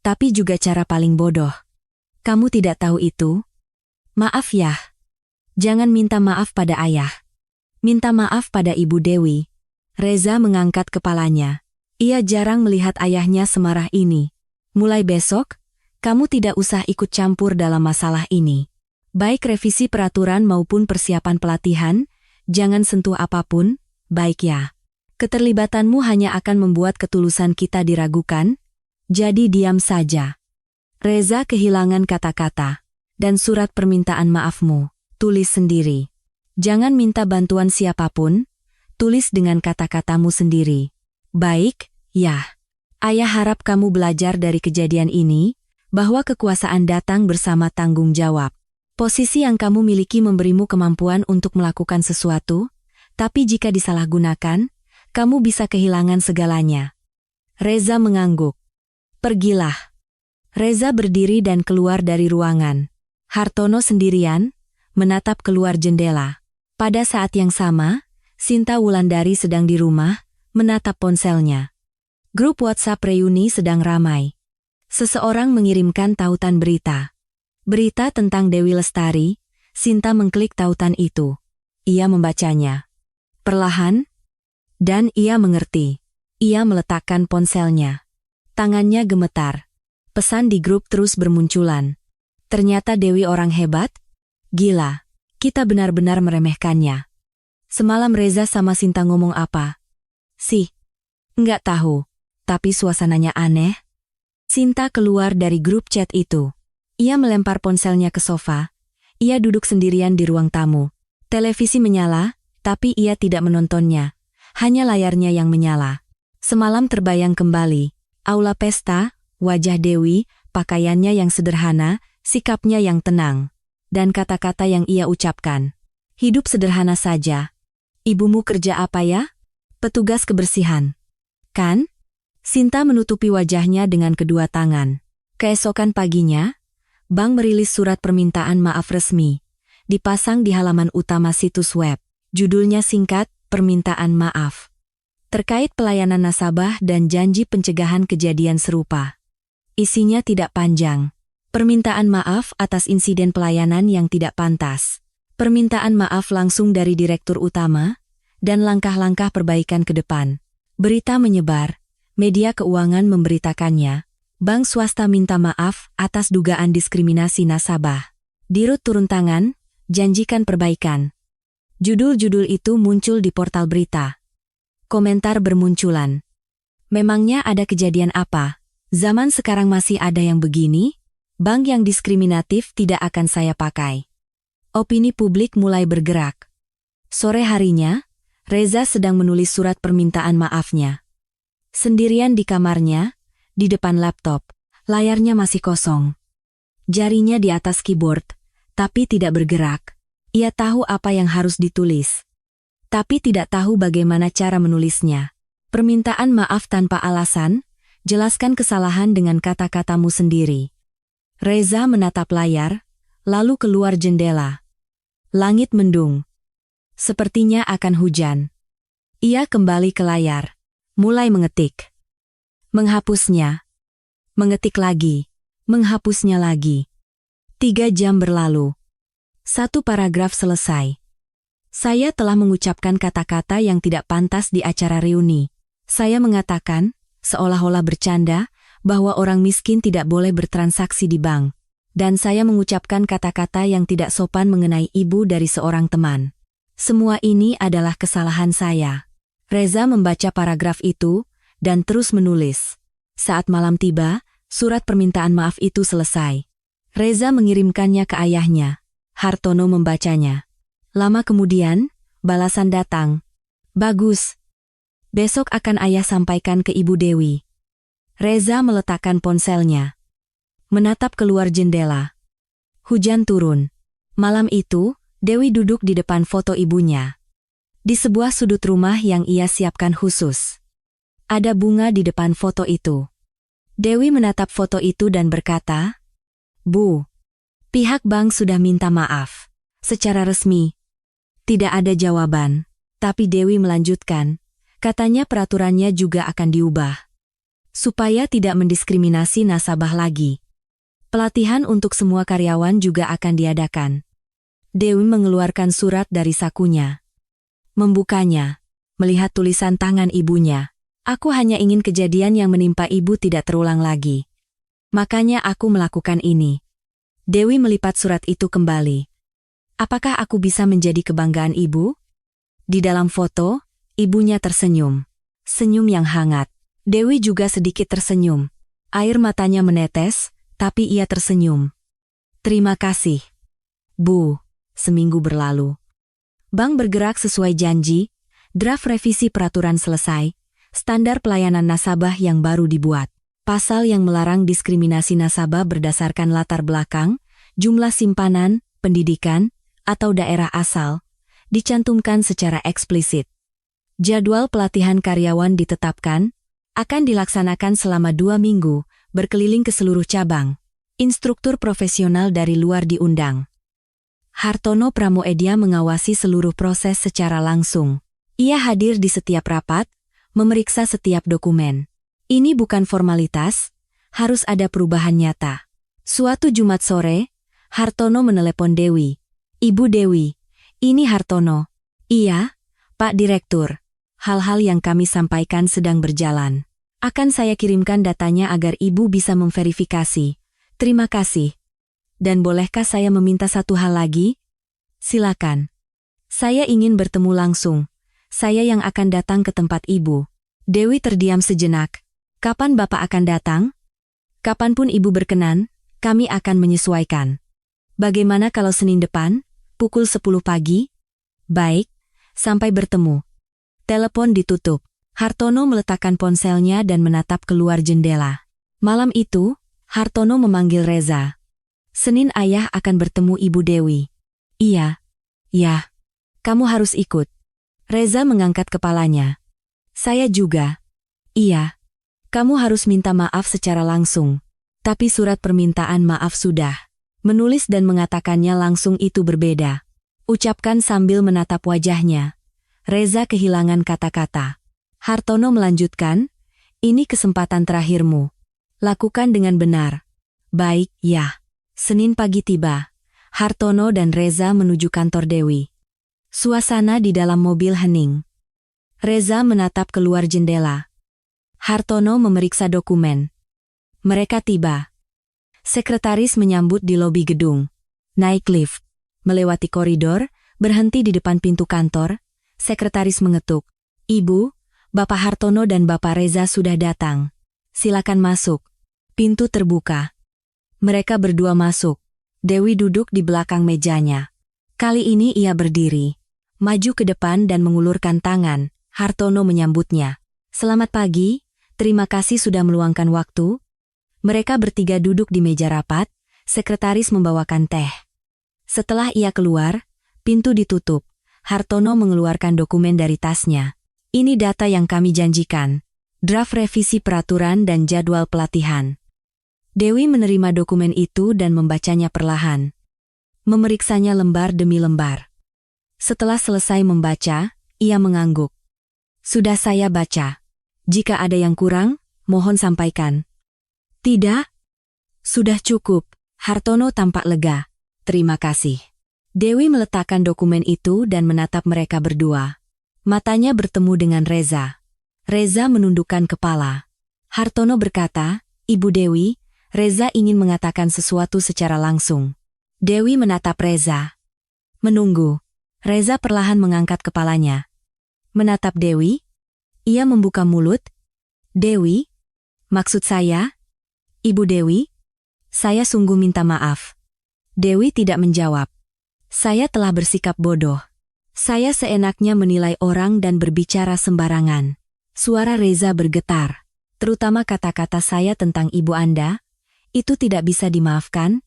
Tapi juga cara paling bodoh. Kamu tidak tahu itu? Maaf ya. Jangan minta maaf pada ayah. Minta maaf pada Ibu Dewi. Reza mengangkat kepalanya. Ia jarang melihat ayahnya semarah ini. Mulai besok, kamu tidak usah ikut campur dalam masalah ini. Baik revisi peraturan maupun persiapan pelatihan, jangan sentuh apapun, baik ya. Keterlibatanmu hanya akan membuat ketulusan kita diragukan, jadi diam saja. Reza kehilangan kata-kata, dan surat permintaan maafmu, tulis sendiri. Jangan minta bantuan siapapun, tulis dengan kata-katamu sendiri. Baik, ya. Ayah harap kamu belajar dari kejadian ini, bahwa kekuasaan datang bersama tanggung jawab. Posisi yang kamu miliki memberimu kemampuan untuk melakukan sesuatu, tapi jika disalahgunakan, kamu bisa kehilangan segalanya. Reza mengangguk. Pergilah. Reza berdiri dan keluar dari ruangan. Hartono sendirian, menatap keluar jendela. Pada saat yang sama, Sinta Wulandari sedang di rumah, menatap ponselnya. Grup WhatsApp reuni sedang ramai. Seseorang mengirimkan tautan berita. Berita tentang Dewi Lestari. Sinta mengklik tautan itu. Ia membacanya. Perlahan, dan ia mengerti. Ia meletakkan ponselnya. Tangannya gemetar. Pesan di grup terus bermunculan. Ternyata Dewi orang hebat? Gila, kita benar-benar meremehkannya. Semalam Reza sama Sinta ngomong apa? Sih, nggak tahu, tapi suasananya aneh. Sinta keluar dari grup chat itu. Ia melempar ponselnya ke sofa. Ia duduk sendirian di ruang tamu. Televisi menyala, tapi ia tidak menontonnya. Hanya layarnya yang menyala. Semalam terbayang kembali. Aula pesta, wajah Dewi, pakaiannya yang sederhana, sikapnya yang tenang. Dan kata-kata yang ia ucapkan. Hidup sederhana saja. Ibumu kerja apa ya? Petugas kebersihan. Kan? Sinta menutupi wajahnya dengan kedua tangan. Keesokan paginya, bank merilis surat permintaan maaf resmi. Dipasang di halaman utama situs web. Judulnya singkat, Permintaan Maaf. Terkait pelayanan nasabah dan janji pencegahan kejadian serupa. Isinya tidak panjang. Permintaan maaf atas insiden pelayanan yang tidak pantas. Permintaan maaf langsung dari Direktur Utama, dan langkah-langkah perbaikan ke depan. Berita menyebar, media keuangan memberitakannya, bank swasta minta maaf atas dugaan diskriminasi nasabah. Dirut turun tangan, janjikan perbaikan. Judul-judul itu muncul di portal berita. Komentar bermunculan. Memangnya ada kejadian apa? Zaman sekarang masih ada yang begini? Bank yang diskriminatif tidak akan saya pakai. Opini publik mulai bergerak. Sore harinya, Reza sedang menulis surat permintaan maafnya. Sendirian di kamarnya, di depan laptop, layarnya masih kosong. Jarinya di atas keyboard, tapi tidak bergerak. Ia tahu apa yang harus ditulis, tapi tidak tahu bagaimana cara menulisnya. Permintaan maaf tanpa alasan, jelaskan kesalahan dengan kata-katamu sendiri. Reza menatap layar, lalu keluar jendela. Langit mendung. Sepertinya akan hujan. Ia kembali ke layar, mulai mengetik. Menghapusnya. Mengetik lagi. Menghapusnya lagi. 3 jam berlalu. 1 paragraf selesai. Saya telah mengucapkan kata-kata yang tidak pantas di acara reuni. Saya mengatakan, seolah-olah bercanda, bahwa orang miskin tidak boleh bertransaksi di bank. Dan saya mengucapkan kata-kata yang tidak sopan mengenai ibu dari seorang teman. Semua ini adalah kesalahan saya. Reza membaca paragraf itu, dan terus menulis. Saat malam tiba, surat permintaan maaf itu selesai. Reza mengirimkannya ke ayahnya. Hartono membacanya. Lama kemudian, balasan datang. Bagus. Besok akan ayah sampaikan ke Ibu Dewi. Reza meletakkan ponselnya. Menatap keluar jendela. Hujan turun. Malam itu, Dewi duduk di depan foto ibunya. Di sebuah sudut rumah yang ia siapkan khusus. Ada bunga di depan foto itu. Dewi menatap foto itu dan berkata, "Bu, pihak bank sudah minta maaf. Secara resmi." Tidak ada jawaban. Tapi Dewi melanjutkan, katanya peraturannya juga akan diubah. Supaya tidak mendiskriminasi nasabah lagi. Pelatihan untuk semua karyawan juga akan diadakan. Dewi mengeluarkan surat dari sakunya. Membukanya, melihat tulisan tangan ibunya. Aku hanya ingin kejadian yang menimpa ibu tidak terulang lagi. Makanya aku melakukan ini. Dewi melipat surat itu kembali. Apakah aku bisa menjadi kebanggaan ibu? Di dalam foto, ibunya tersenyum. Senyum yang hangat. Dewi juga sedikit tersenyum. Air matanya menetes, tapi ia tersenyum. Terima kasih. Bu, seminggu berlalu. Bank bergerak sesuai janji, draft revisi peraturan selesai, standar pelayanan nasabah yang baru dibuat. Pasal yang melarang diskriminasi nasabah berdasarkan latar belakang, jumlah simpanan, pendidikan, atau daerah asal, dicantumkan secara eksplisit. Jadwal pelatihan karyawan ditetapkan, akan dilaksanakan selama 2 minggu, berkeliling ke seluruh cabang. Instruktur profesional dari luar diundang. Hartono Pramoedya mengawasi seluruh proses secara langsung. Ia hadir di setiap rapat, memeriksa setiap dokumen. Ini bukan formalitas, harus ada perubahan nyata. Suatu Jumat sore, Hartono menelepon Dewi. Ibu Dewi, ini Hartono. Iya, Pak Direktur. Hal-hal yang kami sampaikan sedang berjalan. Akan saya kirimkan datanya agar Ibu bisa memverifikasi. Terima kasih. Dan bolehkah saya meminta satu hal lagi? Silakan. Saya ingin bertemu langsung. Saya yang akan datang ke tempat Ibu. Dewi terdiam sejenak. Kapan Bapak akan datang? Kapanpun ibu berkenan, kami akan menyesuaikan. Bagaimana kalau Senin depan, pukul 10 pagi? Baik, sampai bertemu. Telepon ditutup. Hartono meletakkan ponselnya dan menatap keluar jendela. Malam itu, Hartono memanggil Reza. Senin ayah akan bertemu Ibu Dewi. Iya. Ya. Kamu harus ikut. Reza mengangkat kepalanya. Saya juga. Iya. Kamu harus minta maaf secara langsung. Tapi surat permintaan maaf sudah. Menulis dan mengatakannya langsung itu berbeda. Ucapkan sambil menatap wajahnya. Reza kehilangan kata-kata. Hartono melanjutkan, ini kesempatan terakhirmu. Lakukan dengan benar. Baik, ya. Senin pagi tiba. Hartono dan Reza menuju kantor Dewi. Suasana di dalam mobil hening. Reza menatap keluar jendela. Hartono memeriksa dokumen. Mereka tiba. Sekretaris menyambut di lobi gedung. Naik lift. Melewati koridor, berhenti di depan pintu kantor. Sekretaris mengetuk. Ibu, Bapak Hartono dan Bapak Reza sudah datang. Silakan masuk. Pintu terbuka. Mereka berdua masuk. Dewi duduk di belakang mejanya. Kali ini ia berdiri. Maju ke depan dan mengulurkan tangan. Hartono menyambutnya. Selamat pagi. Terima kasih sudah meluangkan waktu. Mereka bertiga duduk di meja rapat, sekretaris membawakan teh. Setelah ia keluar, pintu ditutup. Hartono mengeluarkan dokumen dari tasnya. Ini data yang kami janjikan. Draft revisi peraturan dan jadwal pelatihan. Dewi menerima dokumen itu dan membacanya perlahan. Memeriksanya lembar demi lembar. Setelah selesai membaca, ia mengangguk. Sudah saya baca. Jika ada yang kurang, mohon sampaikan. Tidak? Sudah cukup. Hartono tampak lega. Terima kasih. Dewi meletakkan dokumen itu dan menatap mereka berdua. Matanya bertemu dengan Reza. Reza menundukkan kepala. Hartono berkata, Ibu Dewi, Reza ingin mengatakan sesuatu secara langsung. Dewi menatap Reza. Menunggu. Reza perlahan mengangkat kepalanya. Menatap Dewi. Ia membuka mulut. Dewi? Maksud saya? Ibu Dewi? Saya sungguh minta maaf. Dewi tidak menjawab. Saya telah bersikap bodoh. Saya seenaknya menilai orang dan berbicara sembarangan. Suara Reza bergetar. Terutama kata-kata saya tentang ibu Anda. Itu tidak bisa dimaafkan?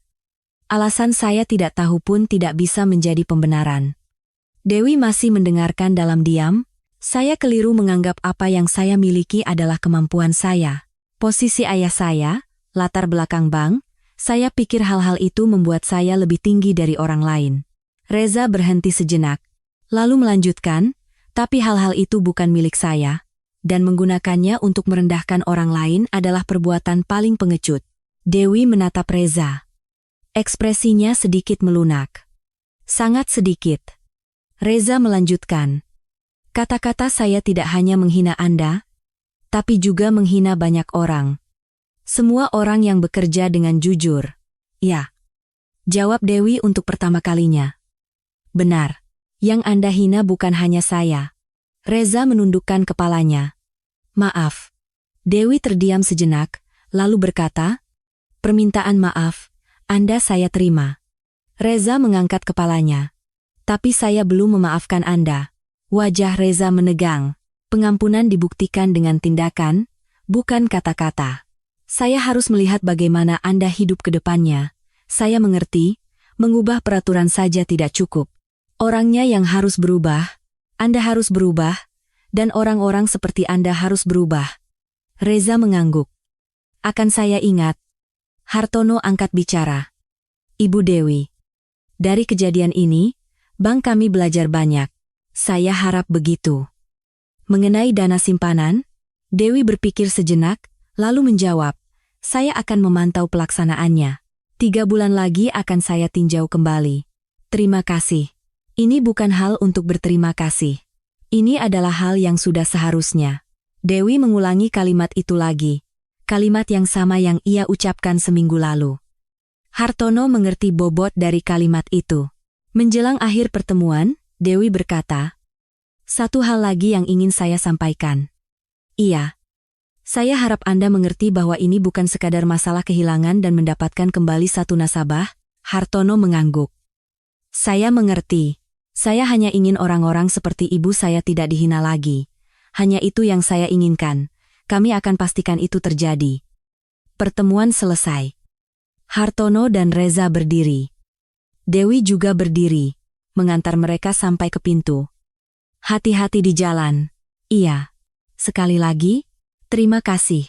Alasan saya tidak tahu pun tidak bisa menjadi pembenaran. Dewi masih mendengarkan dalam diam. Saya keliru menganggap apa yang saya miliki adalah kemampuan saya. Posisi ayah saya, latar belakang bank, saya pikir hal-hal itu membuat saya lebih tinggi dari orang lain. Reza berhenti sejenak, lalu melanjutkan, tapi hal-hal itu bukan milik saya, dan menggunakannya untuk merendahkan orang lain adalah perbuatan paling pengecut. Dewi menatap Reza. Ekspresinya sedikit melunak. Sangat sedikit. Reza melanjutkan. Kata-kata saya tidak hanya menghina Anda, tapi juga menghina banyak orang. Semua orang yang bekerja dengan jujur. Ya. Jawab Dewi untuk pertama kalinya. Benar. Yang Anda hina bukan hanya saya. Reza menundukkan kepalanya. Maaf. Dewi terdiam sejenak, lalu berkata, permintaan maaf, Anda saya terima. Reza mengangkat kepalanya. Tapi saya belum memaafkan Anda. Wajah Reza menegang. Pengampunan dibuktikan dengan tindakan, bukan kata-kata. Saya harus melihat bagaimana Anda hidup ke depannya. Saya mengerti, mengubah peraturan saja tidak cukup. Orangnya yang harus berubah, Anda harus berubah, dan orang-orang seperti Anda harus berubah. Reza mengangguk. Akan saya ingat. Hartono angkat bicara. Ibu Dewi. Dari kejadian ini, bank kami belajar banyak. Saya harap begitu. Mengenai dana simpanan, Dewi berpikir sejenak, lalu menjawab, saya akan memantau pelaksanaannya. 3 bulan lagi akan saya tinjau kembali. Terima kasih. Ini bukan hal untuk berterima kasih. Ini adalah hal yang sudah seharusnya. Dewi mengulangi kalimat itu lagi. Kalimat yang sama yang ia ucapkan seminggu lalu. Hartono mengerti bobot dari kalimat itu. Menjelang akhir pertemuan, Dewi berkata, satu hal lagi yang ingin saya sampaikan. Iya. Saya harap Anda mengerti bahwa ini bukan sekadar masalah kehilangan dan mendapatkan kembali satu nasabah, Hartono mengangguk. Saya mengerti. Saya hanya ingin orang-orang seperti ibu saya tidak dihina lagi. Hanya itu yang saya inginkan. Kami akan pastikan itu terjadi. Pertemuan selesai. Hartono dan Reza berdiri. Dewi juga berdiri, mengantar mereka sampai ke pintu. Hati-hati di jalan. Iya. Sekali lagi, terima kasih.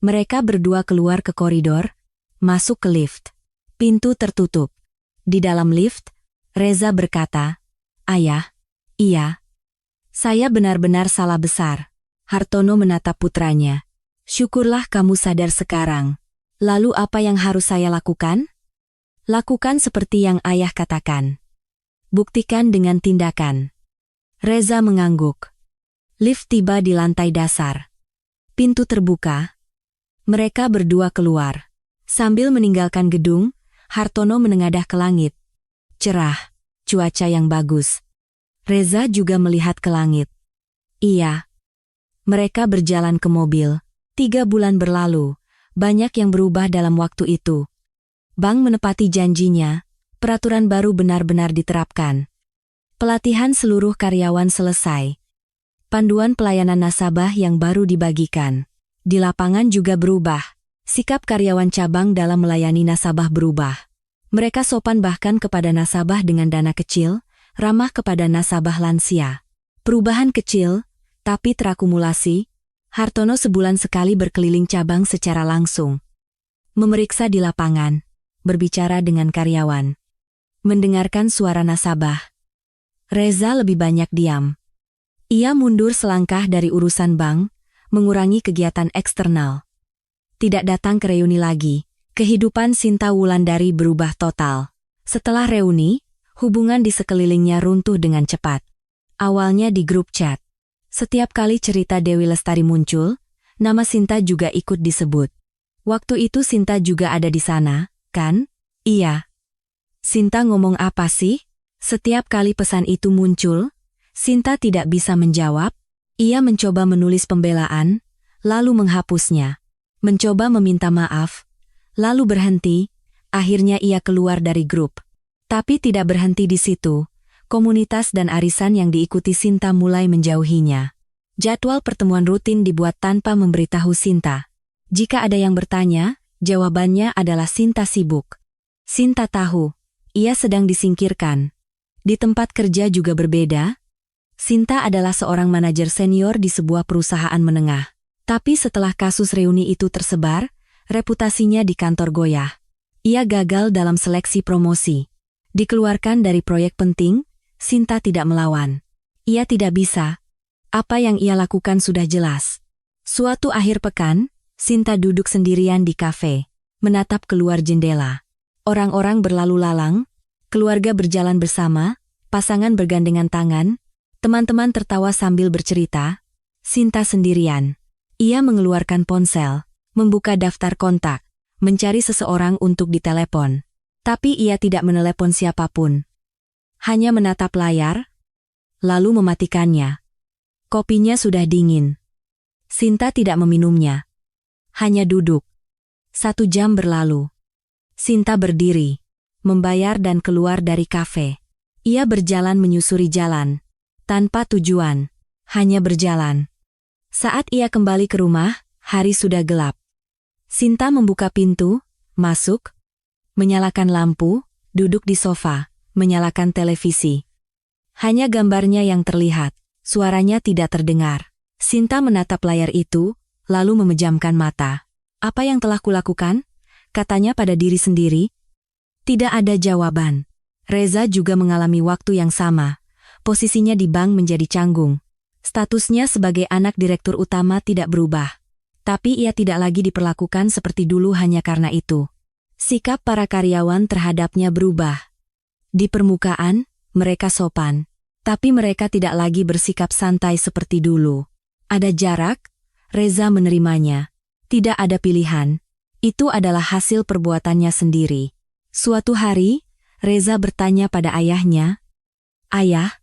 Mereka berdua keluar ke koridor, masuk ke lift. Pintu tertutup. Di dalam lift, Reza berkata, "Ayah, iya. Saya benar-benar salah besar." Hartono menatap putranya. "Syukurlah kamu sadar sekarang. Lalu apa yang harus saya lakukan?" "Lakukan seperti yang ayah katakan. Buktikan dengan tindakan." Reza mengangguk. Lift tiba di lantai dasar. Pintu terbuka. Mereka berdua keluar. Sambil meninggalkan gedung, Hartono menengadah ke langit. Cerah, cuaca yang bagus. Reza juga melihat ke langit. Iya. Mereka berjalan ke mobil. 3 bulan berlalu. Banyak yang berubah dalam waktu itu. Bank menepati janjinya, peraturan baru benar-benar diterapkan. Pelatihan seluruh karyawan selesai. Panduan pelayanan nasabah yang baru dibagikan. Di lapangan juga berubah. Sikap karyawan cabang dalam melayani nasabah berubah. Mereka sopan bahkan kepada nasabah dengan dana kecil, ramah kepada nasabah lansia. Perubahan kecil, tapi terakumulasi. Hartono sebulan sekali berkeliling cabang secara langsung. Memeriksa di lapangan. Berbicara dengan karyawan. Mendengarkan suara nasabah. Reza lebih banyak diam. Ia mundur selangkah dari urusan bank, mengurangi kegiatan eksternal. Tidak datang ke reuni lagi. Kehidupan Sinta Wulandari berubah total. Setelah reuni, hubungan di sekelilingnya runtuh dengan cepat. Awalnya di grup chat. Setiap kali cerita Dewi Lestari muncul, nama Sinta juga ikut disebut. Waktu itu Sinta juga ada di sana, kan? Iya. Sinta ngomong apa sih? Setiap kali pesan itu muncul, Sinta tidak bisa menjawab. Ia mencoba menulis pembelaan, lalu menghapusnya. Mencoba meminta maaf, lalu berhenti. Akhirnya ia keluar dari grup. Tapi tidak berhenti di situ. Komunitas dan arisan yang diikuti Sinta mulai menjauhinya. Jadwal pertemuan rutin dibuat tanpa memberitahu Sinta. Jika ada yang bertanya, jawabannya adalah Sinta sibuk. Sinta tahu, ia sedang disingkirkan. Di tempat kerja juga berbeda. Sinta adalah seorang manajer senior di sebuah perusahaan menengah. Tapi setelah kasus reuni itu tersebar, reputasinya di kantor goyah. Ia gagal dalam seleksi promosi. Dikeluarkan dari proyek penting, Sinta tidak melawan. Ia tidak bisa. Apa yang ia lakukan sudah jelas. Suatu akhir pekan, Sinta duduk sendirian di kafe, menatap keluar jendela. Orang-orang berlalu lalang, keluarga berjalan bersama, pasangan bergandengan tangan, teman-teman tertawa sambil bercerita. Sinta sendirian. Ia mengeluarkan ponsel, membuka daftar kontak, mencari seseorang untuk ditelepon. Tapi ia tidak menelepon siapapun. Hanya menatap layar, lalu mematikannya. Kopinya sudah dingin. Sinta tidak meminumnya. Hanya duduk. 1 jam berlalu. Sinta berdiri, membayar dan keluar dari kafe. Ia berjalan menyusuri jalan. Tanpa tujuan, hanya berjalan. Saat ia kembali ke rumah, hari sudah gelap. Sinta membuka pintu, masuk, menyalakan lampu, duduk di sofa. Menyalakan televisi. Hanya gambarnya yang terlihat, suaranya tidak terdengar. Sinta menatap layar itu, lalu memejamkan mata. Apa yang telah kulakukan? Katanya pada diri sendiri. Tidak ada jawaban. Reza juga mengalami waktu yang sama. Posisinya di bank menjadi canggung. Statusnya sebagai anak direktur utama tidak berubah. Tapi ia tidak lagi diperlakukan seperti dulu hanya karena itu. Sikap para karyawan terhadapnya berubah. Di permukaan, mereka sopan. Tapi mereka tidak lagi bersikap santai seperti dulu. Ada jarak, Reza menerimanya. Tidak ada pilihan. Itu adalah hasil perbuatannya sendiri. Suatu hari, Reza bertanya pada ayahnya, "Ayah,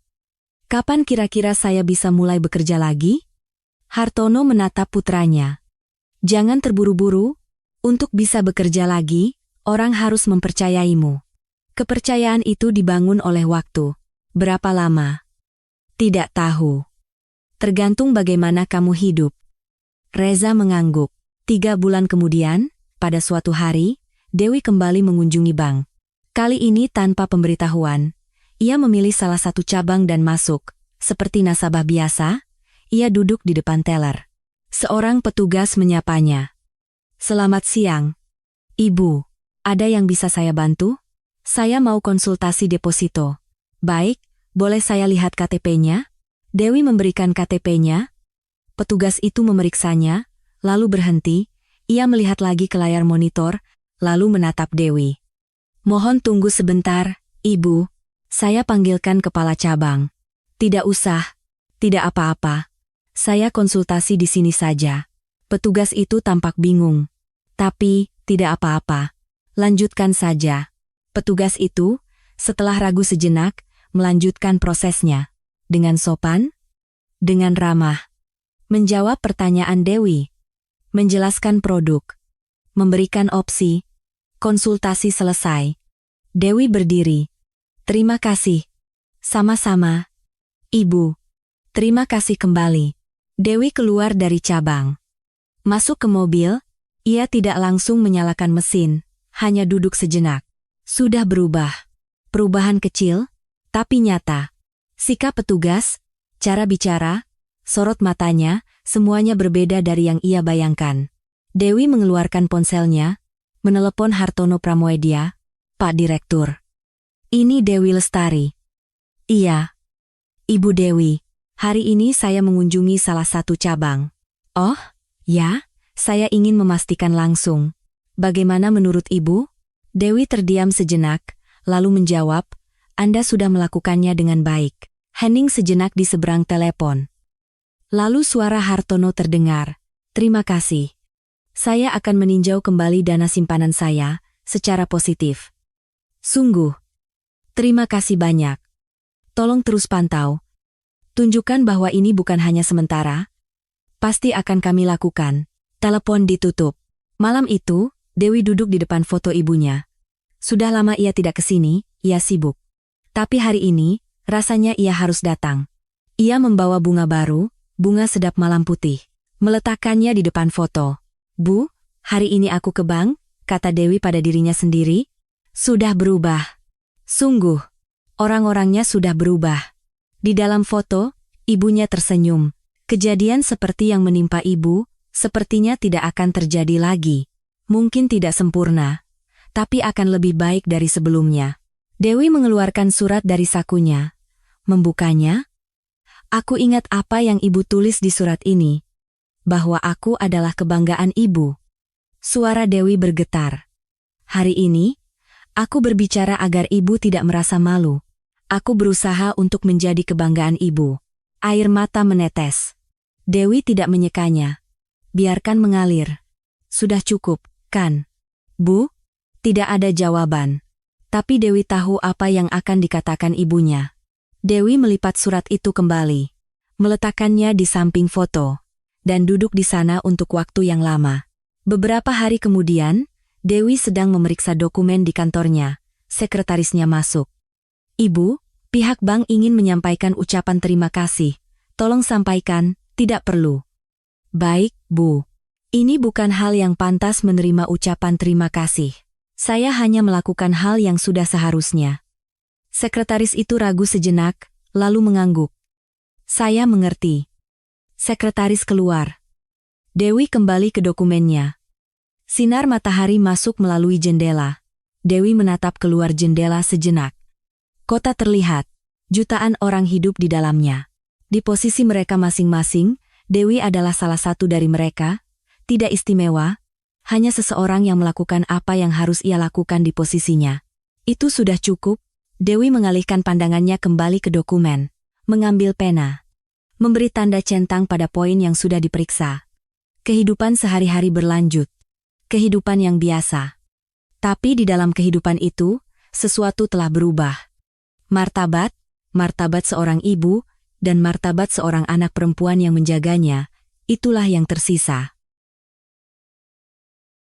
kapan kira-kira saya bisa mulai bekerja lagi?" Hartono menatap putranya. Jangan terburu-buru. Untuk bisa bekerja lagi, orang harus mempercayaimu. Kepercayaan itu dibangun oleh waktu. Berapa lama? Tidak tahu. Tergantung bagaimana kamu hidup. Reza mengangguk. 3 bulan kemudian, pada suatu hari, Dewi kembali mengunjungi bank. Kali ini tanpa pemberitahuan. Ia memilih salah satu cabang dan masuk. Seperti nasabah biasa, ia duduk di depan teller. Seorang petugas menyapanya. Selamat siang. Ibu, ada yang bisa saya bantu? Saya mau konsultasi deposito. Baik, boleh saya lihat KTP-nya? Dewi memberikan KTP-nya. Petugas itu memeriksanya, lalu berhenti. Ia melihat lagi ke layar monitor, lalu menatap Dewi. Mohon tunggu sebentar, Ibu. Saya panggilkan kepala cabang. Tidak usah. Tidak apa-apa. Saya konsultasi di sini saja. Petugas itu tampak bingung. Tapi, tidak apa-apa. Lanjutkan saja. Petugas itu, setelah ragu sejenak, melanjutkan prosesnya. Dengan sopan, dengan ramah. Menjawab pertanyaan Dewi. Menjelaskan produk. Memberikan opsi. Konsultasi selesai. Dewi berdiri. Terima kasih. Sama-sama. Ibu. Terima kasih kembali. Dewi keluar dari cabang. Masuk ke mobil, ia tidak langsung menyalakan mesin, hanya duduk sejenak. Sudah berubah. Perubahan kecil, tapi nyata. Sikap petugas, cara bicara, sorot matanya, semuanya berbeda dari yang ia bayangkan. Dewi mengeluarkan ponselnya, menelepon Hartono Pramoedia. Pak Direktur. Ini Dewi Lestari. Iya. Ibu Dewi, hari ini saya mengunjungi salah satu cabang. Oh, ya, saya ingin memastikan langsung. Bagaimana menurut Ibu? Dewi terdiam sejenak, lalu menjawab, Anda sudah melakukannya dengan baik. Hening sejenak di seberang telepon. Lalu suara Hartono terdengar. Terima kasih. Saya akan meninjau kembali dana simpanan saya, secara positif. Sungguh. Terima kasih banyak. Tolong terus pantau. Tunjukkan bahwa ini bukan hanya sementara. Pasti akan kami lakukan. Telepon ditutup. Malam itu, Dewi duduk di depan foto ibunya. Sudah lama ia tidak ke sini, ia sibuk. Tapi hari ini, rasanya ia harus datang. Ia membawa bunga baru, bunga sedap malam putih. Meletakkannya di depan foto. Bu, hari ini aku ke bank, kata Dewi pada dirinya sendiri. Sudah berubah. Sungguh, orang-orangnya sudah berubah. Di dalam foto, ibunya tersenyum. Kejadian seperti yang menimpa ibu, sepertinya tidak akan terjadi lagi. Mungkin tidak sempurna, tapi akan lebih baik dari sebelumnya. Dewi mengeluarkan surat dari sakunya. Membukanya. Aku ingat apa yang ibu tulis di surat ini. Bahwa aku adalah kebanggaan ibu. Suara Dewi bergetar. Hari ini, aku berbicara agar ibu tidak merasa malu. Aku berusaha untuk menjadi kebanggaan ibu. Air mata menetes. Dewi tidak menyekanya. Biarkan mengalir. Sudah cukup, kan? Bu? Tidak ada jawaban. Tapi Dewi tahu apa yang akan dikatakan ibunya. Dewi melipat surat itu kembali. Meletakkannya di samping foto. Dan duduk di sana untuk waktu yang lama. Beberapa hari kemudian, Dewi sedang memeriksa dokumen di kantornya. Sekretarisnya masuk. Ibu, pihak bank ingin menyampaikan ucapan terima kasih. Tolong sampaikan, tidak perlu. Baik, Bu. Ini bukan hal yang pantas menerima ucapan terima kasih. Saya hanya melakukan hal yang sudah seharusnya. Sekretaris itu ragu sejenak, lalu mengangguk. Saya mengerti. Sekretaris keluar. Dewi kembali ke dokumennya. Sinar matahari masuk melalui jendela. Dewi menatap keluar jendela sejenak. Kota terlihat. Jutaan orang hidup di dalamnya. Di posisi mereka masing-masing, Dewi adalah salah satu dari mereka. Tidak istimewa, hanya seseorang yang melakukan apa yang harus ia lakukan di posisinya. Itu sudah cukup. Dewi mengalihkan pandangannya kembali ke dokumen. Mengambil pena. Memberi tanda centang pada poin yang sudah diperiksa. Kehidupan sehari-hari berlanjut. Kehidupan yang biasa. Tapi di dalam kehidupan itu, sesuatu telah berubah. Martabat seorang ibu, dan martabat seorang anak perempuan yang menjaganya, itulah yang tersisa.